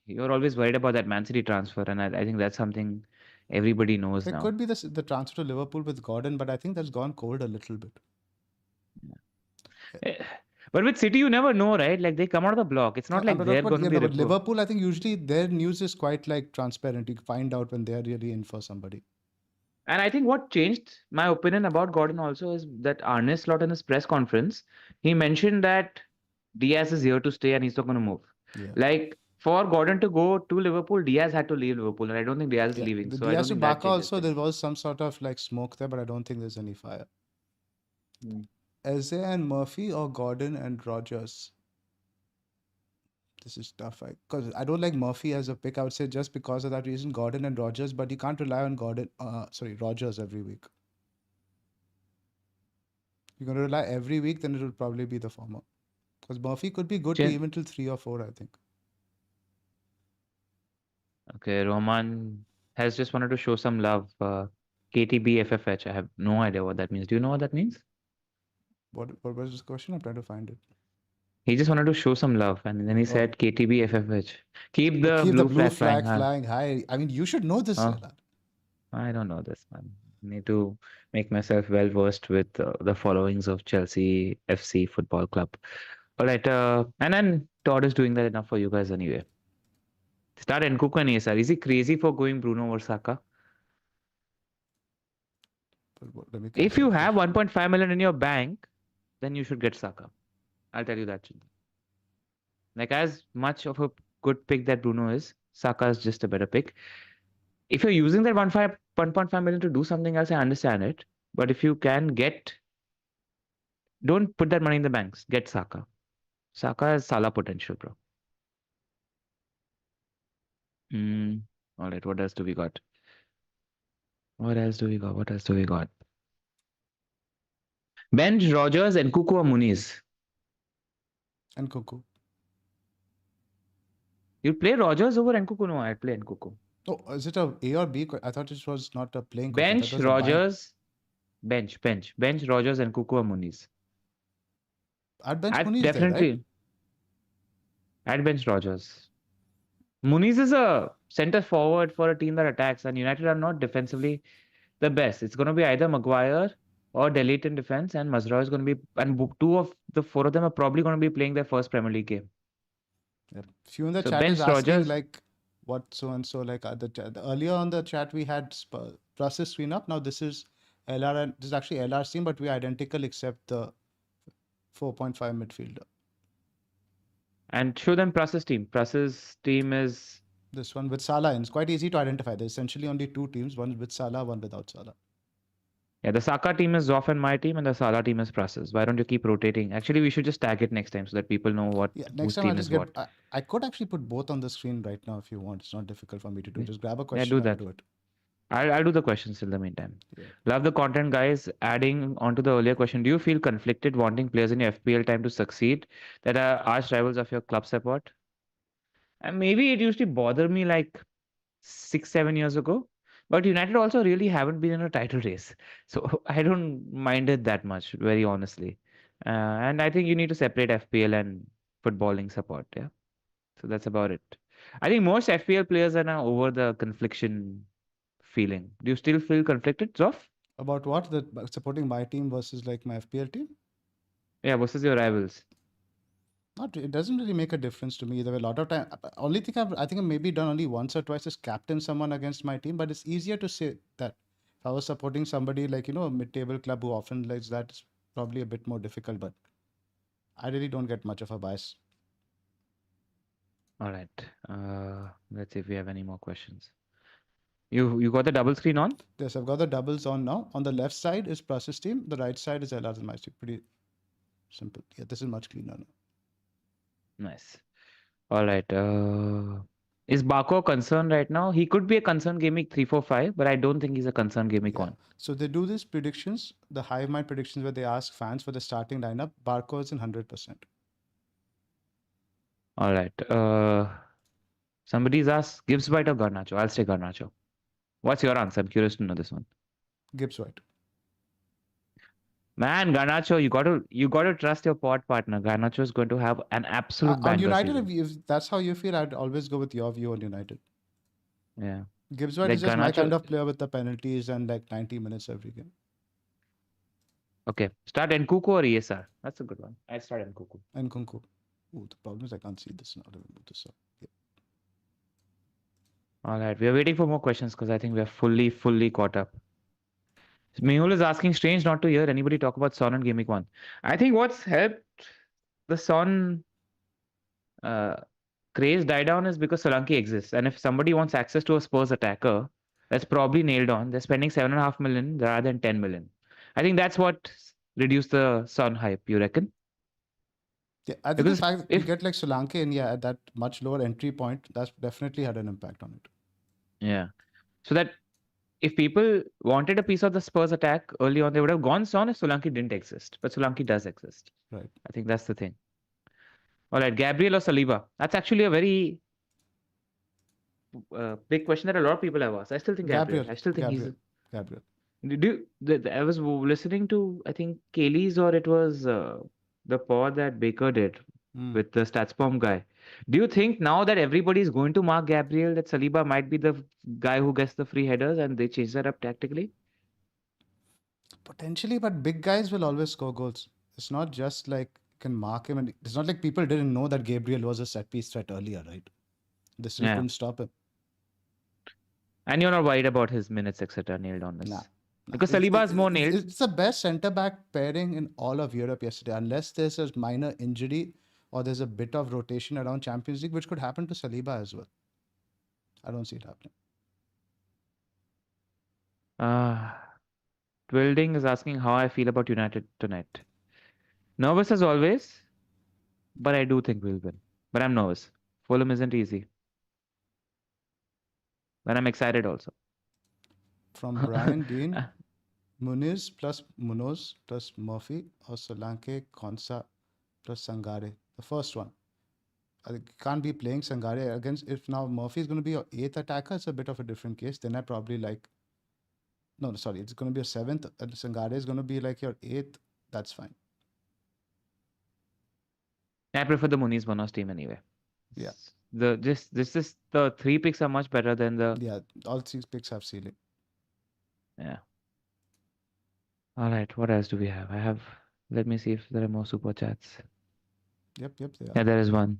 you're always worried about that Man City transfer, and I think that's something everybody knows now. It could be the transfer to Liverpool with Gordon, but I think that's gone cold a little bit. Eh, But with City, you never know, right? Like they come out of the block. It's No, not I'm like not they're about, going to yeah, be no, but repo. Liverpool, I think usually their news is quite like transparent. You find out when they're really in for somebody. And I think what changed my opinion about Gordon also is that Arne Slot in his press conference, he mentioned that Diaz is here to stay and he's not going to move. Yeah. Like for Gordon to go to Liverpool, Diaz had to leave Liverpool, and I don't think Diaz is Yeah. leaving. The So I don't Diaz to think that Barca changes also, things. there was some sort of like smoke there, but I don't think there's any fire. Mm. Eze and Murphy or Gordon and Rogers? This is tough, because I don't like Murphy as a pick. I would say just because of that reason, Gordon and Rogers, but you can't rely on Rogers every week. You're going to rely every week, then it will probably be the former. Because Murphy could be good to Chin- even till 3 or 4, I think. Okay, Roman has just wanted to show some love. KTB FFH. I have no idea what that means. Do you know what that means? What was this question? I'm trying to find it. He just wanted to show some love, and then he Oh, said KTB FFH. Keep the keep the blue blue flag flying flag high. flying high. I mean, you should know this, Oh, Ella. I don't know this, man. Need to make myself well versed with the followings of Chelsea FC Football Club. All right, and then Todd is doing that enough for you guys anyway. Start Nkunku and ASR. Is he crazy for going Bruno or Saka? Let me If you calculate have this. 1.5 million in your bank, then you should get Saka. I'll tell you that. Like as much of a good pick that Bruno is, Saka is just a better pick. If you're using that 1.5 million to do something else, I understand it. But if you can get, don't put that money in the banks. Get Saka. Saka has Salah potential, bro. Mm. All right. What else do we got? What else do we got? What else do we got? Bench, Rogers, and Kuku or Muniz. And Nkunku. You play Rogers over Nkunku? No, I'd play Nkunku. Oh, is it A or B? I thought this was not a playing question. That Bench, was a buying. Rogers, bench, Rogers, and Kuku or Muniz. At bench I'd Muniz there, right? definitely, I'd bench Rogers. Muniz is a center forward for a team that attacks, and United are not defensively the best. It's going to be either Maguire or Delete in defense, and Mazraoui is going to be, and two of the four of them are probably going to be playing their first Premier League game. Yeah. Few in the So chat is bench asking Rogers, like what so and so like earlier on the chat we had process screen up. Now this is LR and this is actually LR scene, but we're identical except the 4.5 midfielder. and show them Pras's team. Pras's team is This one with Salah in. It's quite easy to identify. There's essentially only two teams, one with Salah, one without Salah. yeah, the Saka team is Zoph and my team, and the Salah team is Pras's. Why don't you keep rotating? Actually, we should just tag it next time so that people know what Yeah, next whose time I'll team just is get. what. I could actually put both on the screen right now if you want. It's not difficult for me to do. Yeah, Just grab a yeah, question do and I'll that. do it. I'll do the questions in the meantime. Yeah. Love the content, guys. Adding on to the earlier question, do you feel conflicted wanting players in your FPL time to succeed that are arch rivals of your club support? And maybe it used to bother me like 6, 7 years ago, but United also really haven't been in a title race, so I don't mind it that much, very honestly. And I think you need to separate FPL and footballing support. Yeah, so that's about it. I think most FPL players are now over the confliction feeling. Do you still feel conflicted, Zoff? About what? Supporting my team versus like my FPL team? Yeah, versus your rivals. Not. It doesn't really make a difference to me. There were a lot of time. Only thing I think I've maybe done only once or twice is captain someone against my team. But it's easier to say that if I was supporting somebody like a mid-table club who often likes that, it's probably a bit more difficult. But I really don't get much of a bias. All right. Let's see if we have any more questions. You got the double screen on? Yes, I've got the doubles on now. On the left side is Plus's team. The right side is LR's and my team. Pretty simple. Yeah, this is much cleaner now. Nice. All right. Is Bako a concern right now? He could be a concern game week 3, 4, 5, but I don't think he's a concern game week Yeah. 1. So they do these predictions, the hive mind predictions, where they ask fans for the starting lineup. Barco is in 100%. All right. Somebody's asked Gibbs White or Garnacho. I'll say Garnacho. What's your answer? I'm curious to know this one. Gibbs White. Man, Garnacho, you got to trust your pod partner. Garnacho is going to have an absolute On banger United, season. if that's how you feel, I'd always go with your view on United. Yeah. Gibbs White Like is just my kind Garnacho, of player with the penalties and like 90 minutes every game. Okay. Start Nkunku or ESR. That's a good one. I start Nkunku. Nkunku. Ooh, the problem is I can't see this now. Let me move this up. Yeah. All right. We are waiting for more questions because I think we are fully caught up. Mehul is asking, strange not to hear anybody talk about Son and Gameweek 1. I think what's helped the Son uh, craze die down is because Solanke exists. And if somebody wants access to a Spurs attacker, that's probably nailed on. They're spending 7.5 million rather than 10 million. I think that's what reduced the Son hype, you reckon? Yeah, I think the Because fact that you if get like Solanke and yeah, at that much lower entry point, that's definitely had an impact on it. yeah. So that if people wanted a piece of the Spurs attack early on, they would have gone Son if Solanke didn't exist. But Solanke does exist. Right. I think that's the thing. All right, Gabriel or Saliba? That's actually a very big question that a lot of people have asked. I still think Gabriel. Gabriel. I still think he's. Gabriel. Gabriel. I was listening to, I think, Kaylee's or it was the pod that Baker did Mm. with the StatsBomb guy. Do you think now that everybody is going to mark Gabriel, that Saliba might be the guy who gets the free headers and they change that up tactically? Potentially, but big guys will always score goals. It's not just like you can mark him, and it's not like people didn't know that Gabriel was a set piece threat earlier, right? They still Yeah. couldn't stop him. And you're not worried about his minutes, etc. nailed on Nah. this. Because Saliba is more nailed. It's the best centre back pairing in all of Europe yesterday, unless there's a minor injury or there's a bit of rotation around Champions League, which could happen to Saliba as well. I don't see it happening. Twilding is asking how I feel about United tonight. Nervous as always, but I do think we'll win. But I'm nervous. Fulham isn't easy. But I'm excited also. From Brian Dean, Muniz plus Munoz plus Murphy or Solanke, Konsa plus Sangare. The first one. I think you can't be playing Sangare against. If now Murphy is going to be your eighth attacker, it's a bit of a different case. Then I probably like. No, sorry, it's going to be a seventh. And Sangare is going to be like your eighth. That's fine. I prefer the Muniz Bonos team anyway. Yeah. This is the 3 picks are much better than the. Yeah, all 3 picks have ceiling. Yeah. All right. What else do we have? Let me see if there are more super chats. Yep, they are. Yeah, there is one.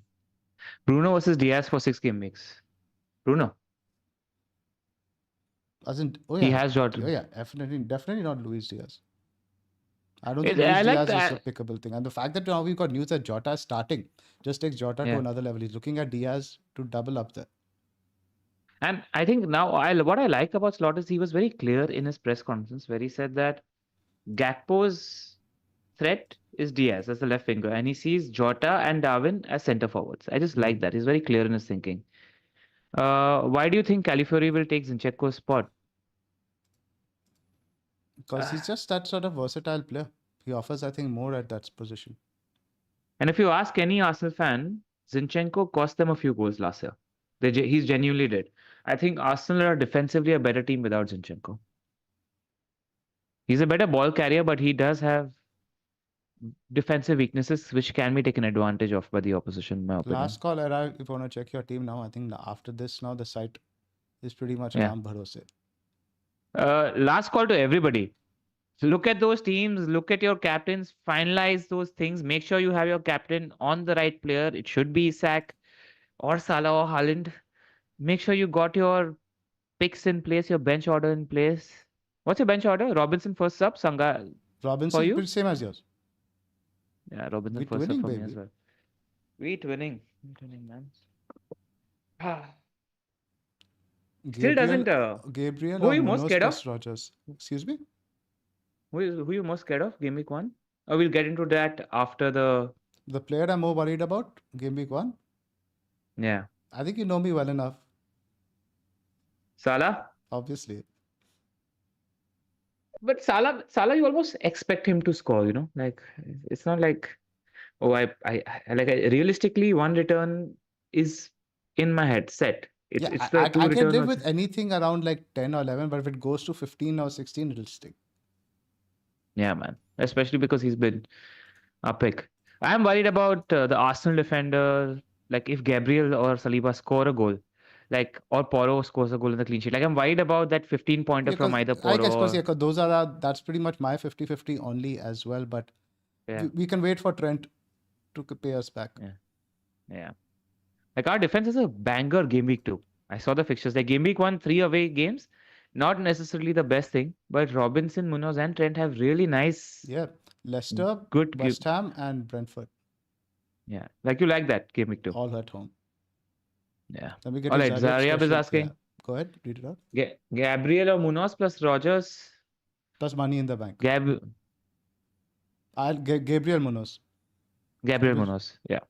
Bruno versus Diaz for 6 game weeks. Bruno. As in, He has Jota. Oh yeah, definitely not Luis Diaz. I don't I think Luis like Diaz is a that. pickable thing. And the fact that now we've got news that Jota is starting just takes Jota to Yeah. another level. He's looking at Diaz to double up there. And I think now what I like about Slot is he was very clear in his press conference where he said that Gakpo's threat is Diaz as the left winger, and he sees Jota and Darwin as centre forwards. I just like that. He's very clear in his thinking. Why do you think Califury will take Zinchenko's spot? Because he's just that sort of versatile player. He offers, I think, more at that position. And if you ask any Arsenal fan, Zinchenko cost them a few goals last year. He's genuinely did. I think Arsenal are defensively a better team without Zinchenko. He's a better ball carrier, but he does have defensive weaknesses which can be taken advantage of by the opposition, in my opinion. Last call, Era, if you want to check your team now, I think after this now the site is pretty much Yeah. Ram Bharose. Last call to everybody. Look at those teams, look at your captains, finalize those things. Make sure you have your captain on the right player. It should be Isak or Salah or Haaland. Make sure you got your picks in place, your bench order in place. What's your bench order? Robinson first sub, Sanga Robinson, for you? pretty same as yours. Yeah, Robinson We're first winning, sub for me baby. as well. We're winning, man. Still doesn't. Gabriel who are or you most Munoz scared of? plus Rogers. Excuse me? Who you most scared of? Game week 1? Or we'll get into that after the. The player I'm more worried about, game week 1? Yeah. I think you know me well enough. Salah? Obviously. But Salah, you almost expect him to score, Like, it's not like, oh, realistically, one return is in my head set. It's the I two can return live or with anything around like 10 or 11, but if it goes to 15 or 16, it'll stick. Yeah, man. Especially because he's been a pick. I'm worried about the Arsenal defender. Like, if Gabriel or Saliba score a goal, Like, or Porro scores a goal in the clean sheet. Like, I'm worried about that 15 pointer Yeah, from because either I Porro guess or those are that's pretty much my 50-50 only as well. But yeah, we can wait for Trent to pay us back. yeah, yeah. Like our defense is a banger game week too. I saw the fixtures. Like game week one, 3 away games, not necessarily the best thing, but Robinson, Munoz, and Trent have really nice, Yeah, Leicester, good West game. Ham, and Brentford Yeah, like you like that game week too. all at home. Yeah. Let me get All to right, Zaryab's Zaryab is question. Yeah, asking go ahead, read it out. Gabriel or Munoz plus Rogers. Plus money in the bank. Gab I'll get Gabriel Munoz. Gabriel Munoz. Yeah.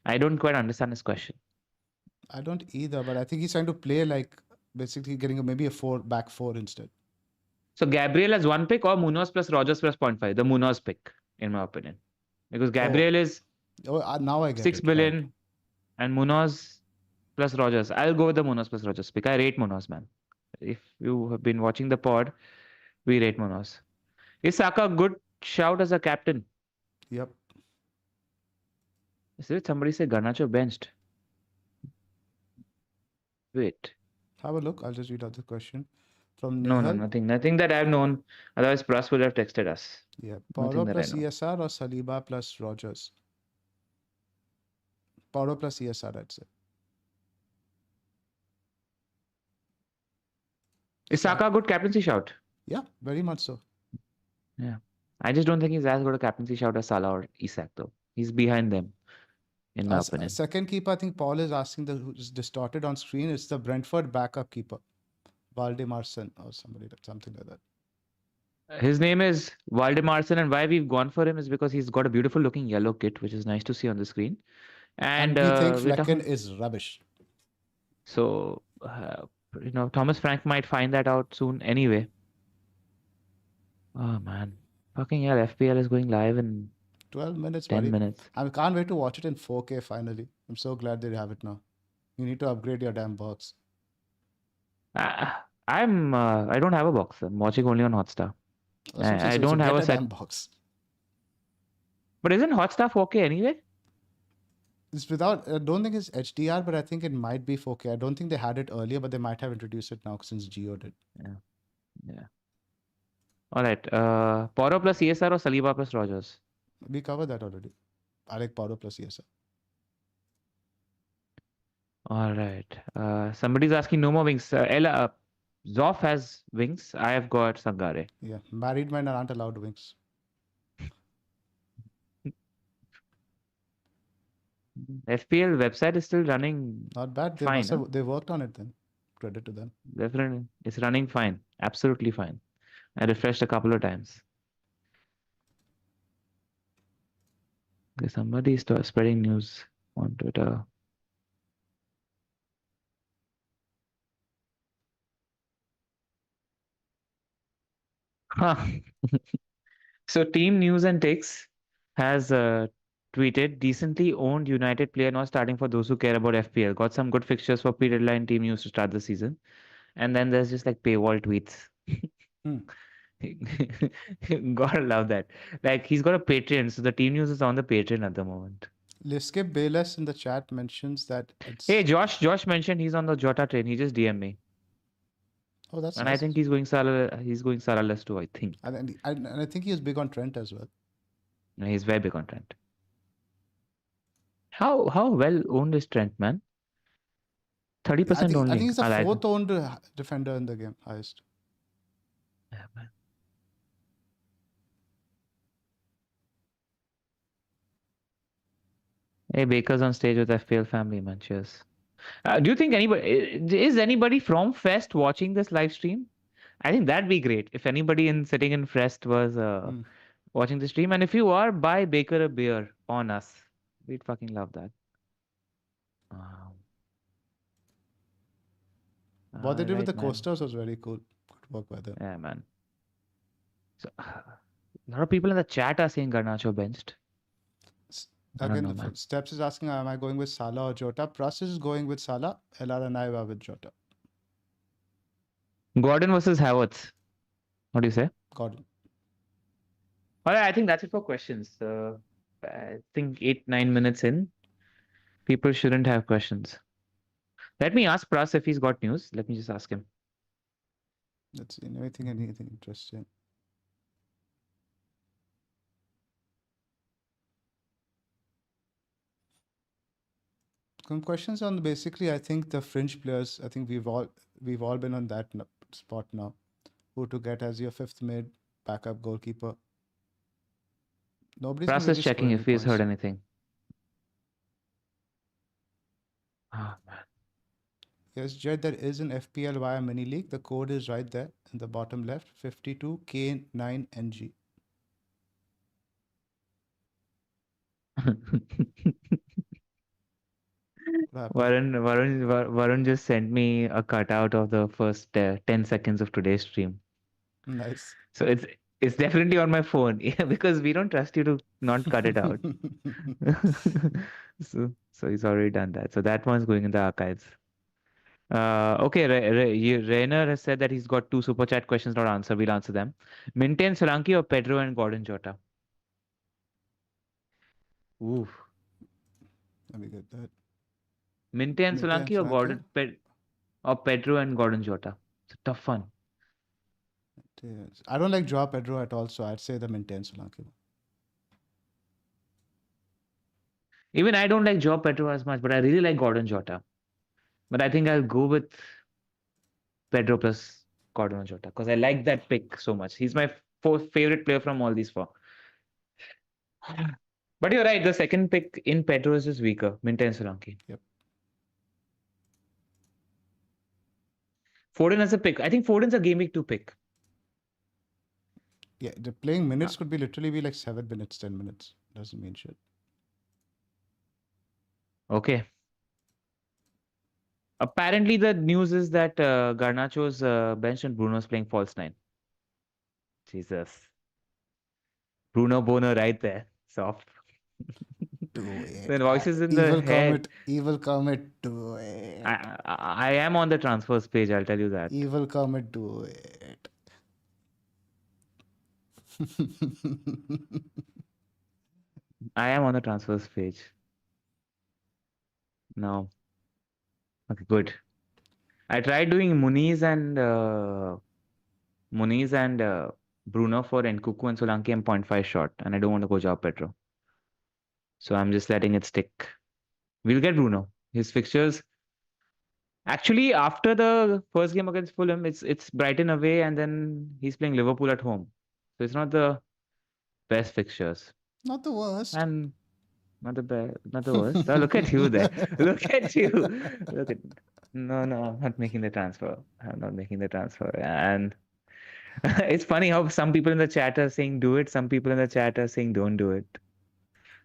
I don't quite understand this question. I don't either, but I think he's trying to play like basically getting maybe a back four instead. So Gabriel has one pick or Munoz plus Rogers plus 0.5. The Munoz pick, in my opinion. Because Gabriel is Now I get 6 it. billion Right. and Munoz plus Rogers. I'll go with the Munoz plus Rogers pick. I rate Munoz, man. If you have been watching the pod, we rate Munoz. Is Saka a good shout as a captain? Yep. Did somebody say Garnacho benched? Wait. Have a look. I'll just read out the question from No, Nehal. nothing that I've known. Otherwise, Pras would have texted us. Yeah. Nothing Porro that I plus know. ESR or Saliba plus Rogers? Porro plus ESR, I'd say. Is Saka a good captaincy shout? Yeah, very much so. Yeah. I just don't think he's as good a captaincy shout as Salah or Isak, though. He's behind them, in my opinion. Second keeper, I think Paul is asking who's distorted on screen. It's the Brentford backup keeper, Valdemarson or something like that. His name is Valdemarson, and why we've gone for him is because he's got a beautiful looking yellow kit, which is nice to see on the screen. And we think we're Flecken talking... is rubbish. So, Thomas Frank might find that out soon anyway. Oh, man. Fucking hell, FPL is going live in 12 minutes, 10 buddy. minutes. I can't wait to watch it in 4K finally. I'm so glad they have it now. You need to upgrade your damn box. I don't have a box. I'm watching only on Hotstar. I don't have a set. Damn box. But isn't Hotstar 4K anyway? It's without. I don't think it's HDR, but I think it might be 4K. I don't think they had it earlier, but they might have introduced it now since Geo did. Yeah. All right. Porro plus ESR or Saliba plus Rogers? We covered that already. I like Porro plus ESR. All right. Somebody's asking no more wings. Zoph has wings. I have got Sangare. Yeah. Married men aren't allowed wings. FPL website is still running. Not bad. They worked on it then. Credit to them. Definitely. It's running fine. Absolutely fine. I refreshed a couple of times. Okay, somebody is spreading news on Twitter. Huh. So Team News and Takes has tweeted, decently owned United player not starting for those who care about FPL. Got some good fixtures for pre-deadline Team News to start the season. And then there's just like paywall tweets. Gotta love that. Like he's got a Patreon, so the Team News is on the Patreon at the moment. Skip Bayless in the chat mentions that it's... Hey, Josh mentioned he's on the Jota train. He just DM'd me. Oh, that's and nice. I think he's going Salah-less too, I think. And I think he's big on Trent as well. No, he's very big on Trent. How well owned is Trent, man? 30% only. I think he's the fourth owned defender in the game, highest. Yeah, man. Hey, Baker's on stage with FPL family, man. Cheers. Do you think is anybody from Fest watching this live stream? I think that'd be great if anybody sitting in Fest was watching the stream. And if you are, buy Baker a beer on us. We'd fucking love that. What they did with the coasters was very cool. Good work by them. Yeah, man. So, a lot of people in the chat are saying Garnacho benched. Again, Steps is asking, am I going with Salah or Jota? Pras is going with Salah. LR and I are with Jota. Gordon versus Havertz. What do you say? Gordon. All right, I think that's it for questions. I think 8-9 minutes in. People shouldn't have questions. Let me ask Pras if he's got news. Let me just ask him. Let's see. Anything interesting. Some questions on basically, I think the fringe players. I think we've all been on that spot now. Who to get as your fifth mid backup goalkeeper? Nobody's been Pras is really checking scoring any if he's heard points. anything. Ah, man. Yes, Jed, there is an FPL Wire mini league. The code is right there in the bottom left, 52K9NG. What happened? Varun just sent me a cutout of the first 10 seconds of today's stream. Nice. So it's definitely on my phone. Yeah, because we don't trust you to not cut it out. So he's already done that. So that one's going in the archives. Okay, Rainer has said that he's got two super chat questions not answered. We'll answer them. Maintain Solanke or Pedro and Gordon Jota? Ooh. Let me get that. Maintain Mite Solanke or Solanke. Pedro and Gordon Jota? It's a tough one. Yes. I don't like Joao Pedro at all, so I'd say the maintain Solanke. Even I don't like Joe Pedro as much, but I really like Gordon Jota. But I think I'll go with Pedro plus Gordon Jota because I like that pick so much. He's my favorite player from all these four. But you're right, the second pick in Pedro is just weaker. Minta and Solanke. Yep. Foden as a pick. I think Foden's a game week 2 pick. Yeah, the playing minutes could be literally be like 7 minutes, 10 minutes. Doesn't mean shit. Okay. Apparently, the news is that Garnacho's bench and Bruno's playing false nine. Jesus. Bruno Bono right there. Soft. Do it. The voices in the head. Evil comet, do it. I am on the transfers page, I'll tell you that. Evil comet, do it. I am on the transfers page. No. Okay, good. I tried doing Muniz and Bruno for Nkunku and Solanke. I'm 0.5 short, and I don't want to go Joao Pedro. So I'm just letting it stick. We'll get Bruno. His fixtures. Actually, after the first game against Fulham, it's Brighton away, and then he's playing Liverpool at home. So it's not the best fixtures. Not the worst. And not the worst. Oh, look at you there. Look at you. Look at no, I'm not making the transfer. I'm not making the transfer. And it's funny how some people in the chat are saying do it, some people in the chat are saying don't do it.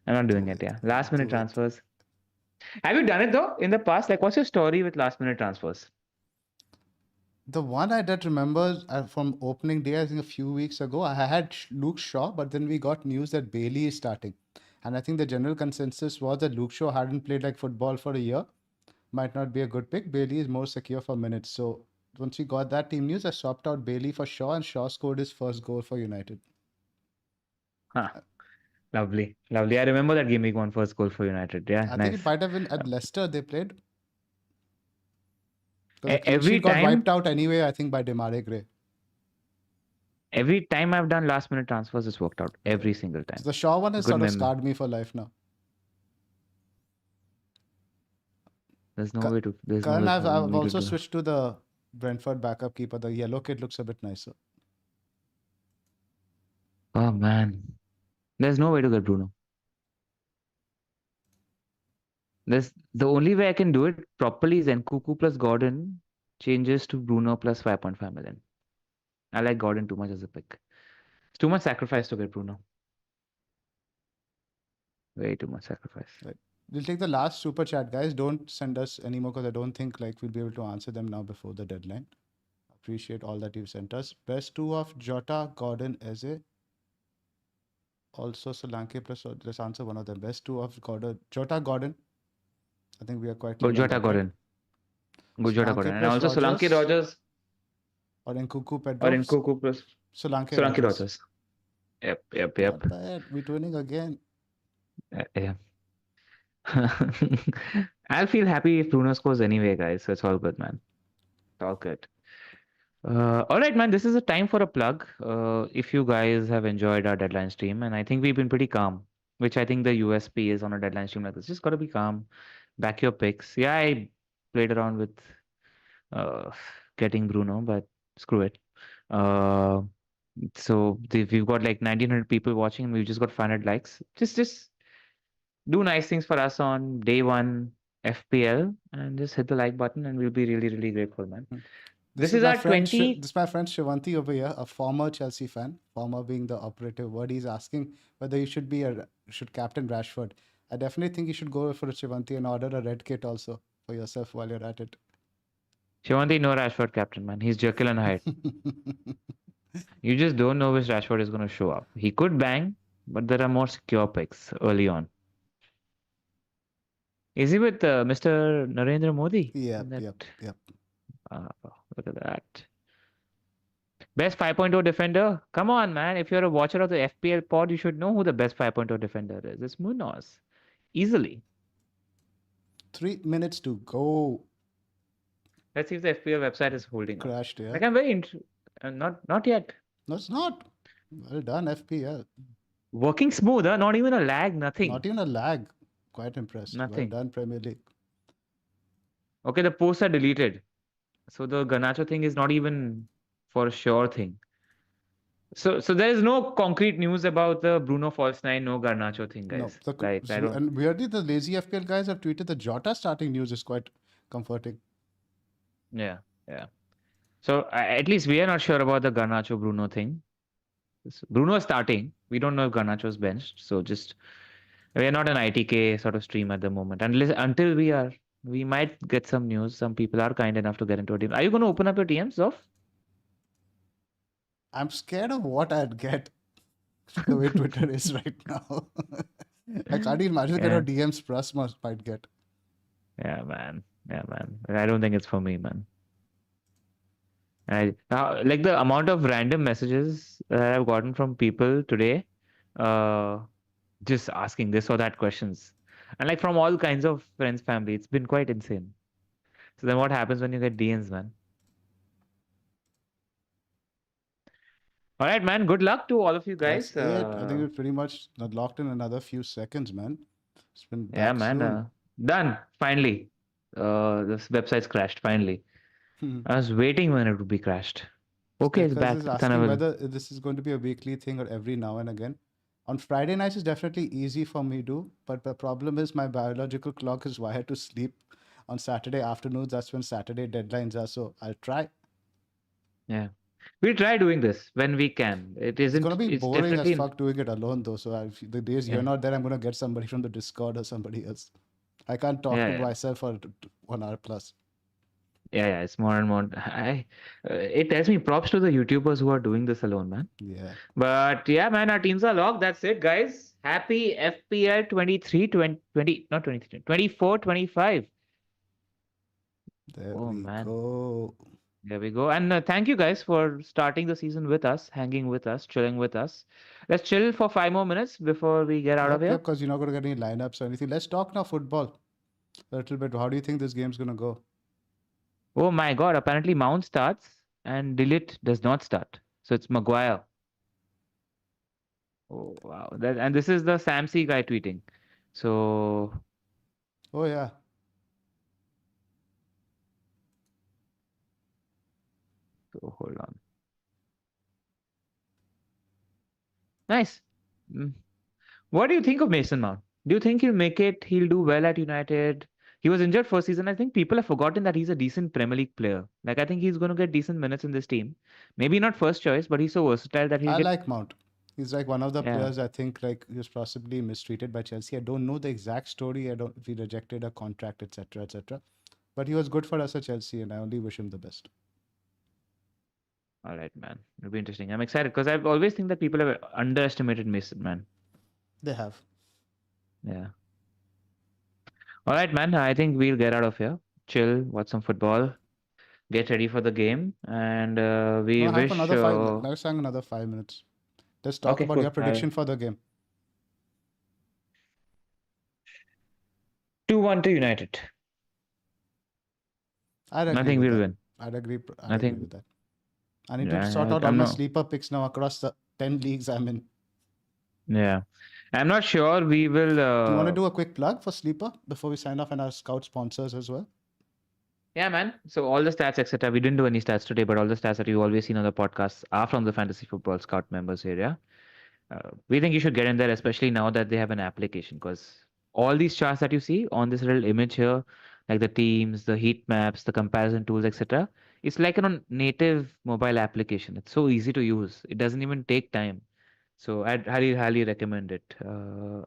I'm not doing it, yeah. Last minute transfers. Have you done it though in the past? Like, what's your story with last minute transfers? The one I did remember from opening day, I think a few weeks ago, I had Luke Shaw, but then we got news that Bailey is starting. And I think the general consensus was that Luke Shaw hadn't played like football for a year. Might not be a good pick. Bailey is more secure for minutes. So once we got that team news, I swapped out Bailey for Shaw, and Shaw scored his first goal for United. Huh. Lovely. I remember that game week 1 first goal for United. Yeah, I nice. think it might have been at Leicester they played. Because the clean Every sheet got time, wiped out anyway, I think, by Demare Gray. every time I've done last minute transfers, it's worked out. Every single time. So the Shaw one has Good sort of memory. scarred me for life now. There's no way to. There's no Karan, way I've for me to also do. switched to the Brentford backup keeper. The yellow kit looks a bit nicer. Oh man, there's no way to get Bruno. There's the only way I can do it properly is Nkunku plus Gordon changes to Bruno plus 5.5 million. I like Gordon too much as a pick. It's too much sacrifice to get Bruno. Way too much sacrifice. Right. We'll take the last super chat, guys. Don't send us anymore because I don't think like we'll be able to answer them now before the deadline. Appreciate all that you've sent us. Best two of Jota, Gordon, Eze. Also Solanke plus. Let's answer one of them. Best two of Gordon, Jota, Gordon. I think we are quite clear. Go Jota Gordon. Go Jota Gordon. And also Solanke Rogers. Or Nkunku Pedro. Or Nkunku plus Solanke Rogers. Yep. Not bad. We're winning again. Yeah. I'll feel happy if Bruno scores anyway, guys. So it's all good, man. It's all good. All right, man. This is a time for a plug. If you guys have enjoyed our deadline stream, and I think we've been pretty calm, which I think the USP is on a deadline stream like this. Just gotta be calm. Back your picks. Yeah, I played around with uh, getting Bruno, but screw it. Uh, we've got like 1,900 people watching, and we've just got 500 likes. Just do nice things for us on day one FPL, and just hit the like button, and we'll be really, really grateful, man. Hmm. This is our 20. This is my friend Shivanti over here, a former Chelsea fan, former being the operative word. He's asking whether you should captain Rashford. I definitely think you should go for a Shivanti and order a red kit also for yourself while you're at it. Shivanti, no Rashford captain, man. He's Jekyll and Hyde. You just don't know which Rashford is going to show up. He could bang, but there are more secure picks early on. Is he with Mr. Narendra Modi? Yep, In that... yep. Look at that. Best 5.0 defender? Come on, man. If you're a watcher of the FPL pod, you should know who the best 5.0 defender is. It's Munoz. Easily. 3 minutes to go. Let's see if the FPL website is holding Crashed, up. yeah. Like I'm very not yet. No, it's not. Well done, FPL. Working smooth, huh? Not even a lag, nothing. Not even a lag. Quite impressed. Nothing. Well done, Premier League. Okay, the posts are deleted. So the Garnacho thing is not even for a sure thing. So there is no concrete news about the Bruno false nine, no Garnacho thing, guys. No, I don't. and weirdly, the lazy FPL guys have tweeted the Jota starting news is quite comforting. Yeah. So at least we are not sure about the Garnacho Bruno thing. Bruno is starting. We don't know if Garnacho is benched. So we are not an ITK sort of stream at the moment. Until we are, we might get some news. Some people are kind enough to get into a team. Are you going to open up your DMs, Zoph? I'm scared of what I'd get the way Twitter is right now. I can't even imagine the kind of DMs Pras might get. Yeah, man. I don't think it's for me, man. Like the amount of random messages that I've gotten from people today, just asking this or that questions, and like from all kinds of friends, family. It's been quite insane. So then, what happens when you get DMs, man? All right, man. Good luck to all of you guys. That's it. I think we're pretty much locked in another few seconds, man. It's been back yeah, man. soon. Done. Finally. This website's crashed. Finally. I was waiting when it would be crashed. Okay, it's back. It's asking whether this is going to be a weekly thing or every now and again. On Friday nights, it's definitely easy for me to, but the problem is my biological clock is wired to sleep on Saturday afternoons. That's when Saturday deadlines are. So I'll try. Yeah. We'll try doing this when we can. It's going to be boring as fuck doing it alone, though. So the days you're not there, I'm going to get somebody from the Discord or somebody else. I can't talk to myself for 1 hour plus. Yeah, it's more and more. It tells me props to the YouTubers who are doing this alone, man. Yeah. But yeah, man, our teams are locked. That's it, guys. Happy FPL 23, 20, not 23, 24, 25. There we go. There we go. And thank you guys for starting the season with us, hanging with us, chilling with us. Let's chill for 5 more minutes before we get out of here. Because you're not going to get any lineups or anything. Let's talk now football a little bit. How do you think this game's going to go? Oh my God. Apparently Mount starts and Delete does not start. So it's Maguire. Oh, wow. And this is the Sam C guy tweeting. So... Oh, yeah. So hold on. Nice. What do you think of Mason Mount? Do you think he'll make it? He'll do well at United? He was injured first season. I think people have forgotten that he's a decent Premier League player. Like, I think he's going to get decent minutes in this team. Maybe not first choice, but he's so versatile that he'll like Mount. He's like one of the players I think like he was possibly mistreated by Chelsea. I don't know the exact story. I don't if he rejected a contract, etc., etc. But he was good for us at Chelsea, and I only wish him the best. All right, man. It'll be interesting. I'm excited because I've always think that people have underestimated Mason, man. They have. Yeah. All right, man. I think we'll get out of here. Chill, watch some football, get ready for the game, and we wish. Let's hang another 5 minutes. Let's talk about your prediction for the game. 2-1 to United. I'd I agree think with we'll that. win. I'd agree. I'd I agree think with that. I need to sort yeah, out all I'm my not. sleeper picks now across the 10 leagues I'm in. Yeah, I'm not sure we will. Do you want to do a quick plug for sleeper before we sign off and our scout sponsors as well? Yeah, man. So all the stats, etc. We didn't do any stats today, but all the stats that you've always seen on the podcast are from the Fantasy Football Scout members area. We think you should get in there, especially now that they have an application, because all these charts that you see on this little image here, like the teams, the heat maps, the comparison tools, etc., it's like a native mobile application. It's so easy to use. It doesn't even take time. So I'd highly, highly recommend it.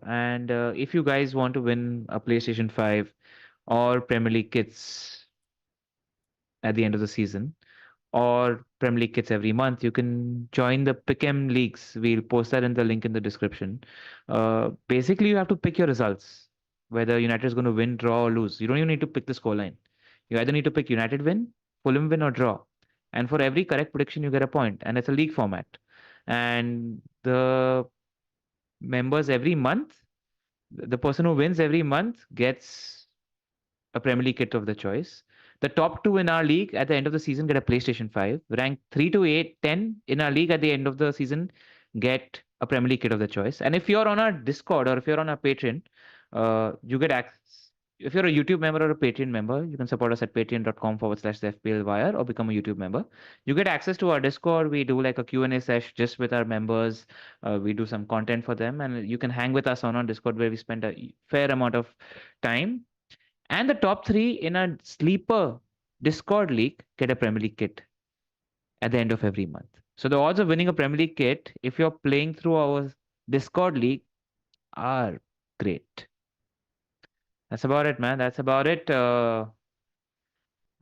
And if you guys want to win a PlayStation 5 or Premier League kits at the end of the season, or Premier League kits every month, you can join the Pick'em leagues. We'll post that in the link in the description. Basically, you have to pick your results, whether United is going to win, draw, or lose. You don't even need to pick the scoreline. You either need to pick United win, Fulham win, or draw. And for every correct prediction, you get a point, and it's a league format. And the members every month, the person who wins every month gets a Premier League kit of the choice. The top two in our league at the end of the season get a PlayStation 5. Rank 3 to 8, 10 in our league at the end of the season get a Premier League kit of the choice. And if you're on our Discord or if you're on our Patreon, you get access. If you're a YouTube member or a Patreon member, you can support us at patreon.com/the FPL Wire or become a YouTube member. You get access to our Discord. We do like a Q&A session just with our members. We do some content for them, and you can hang with us on our Discord where we spend a fair amount of time. And the top three in a sleeper Discord league get a Premier League kit at the end of every month. So the odds of winning a Premier League kit, if you're playing through our Discord league, are great. That's about it, man. That's about it.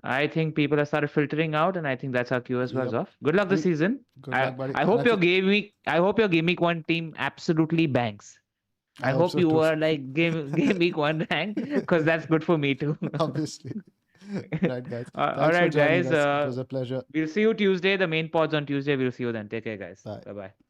I think people have started filtering out, and I think that's our cue as well, Yep. Zoph. Good luck this season. Good luck, buddy. I hope your game week. I hope your game week one team absolutely bangs. I hope hope so you too. are like game week one rank because that's good for me too. Obviously. Right, guys. All Thanks for right, joining guys. us. It was a pleasure. We'll see you Tuesday. The main pod's on Tuesday. We'll see you then. Take care, guys. Bye. Bye bye.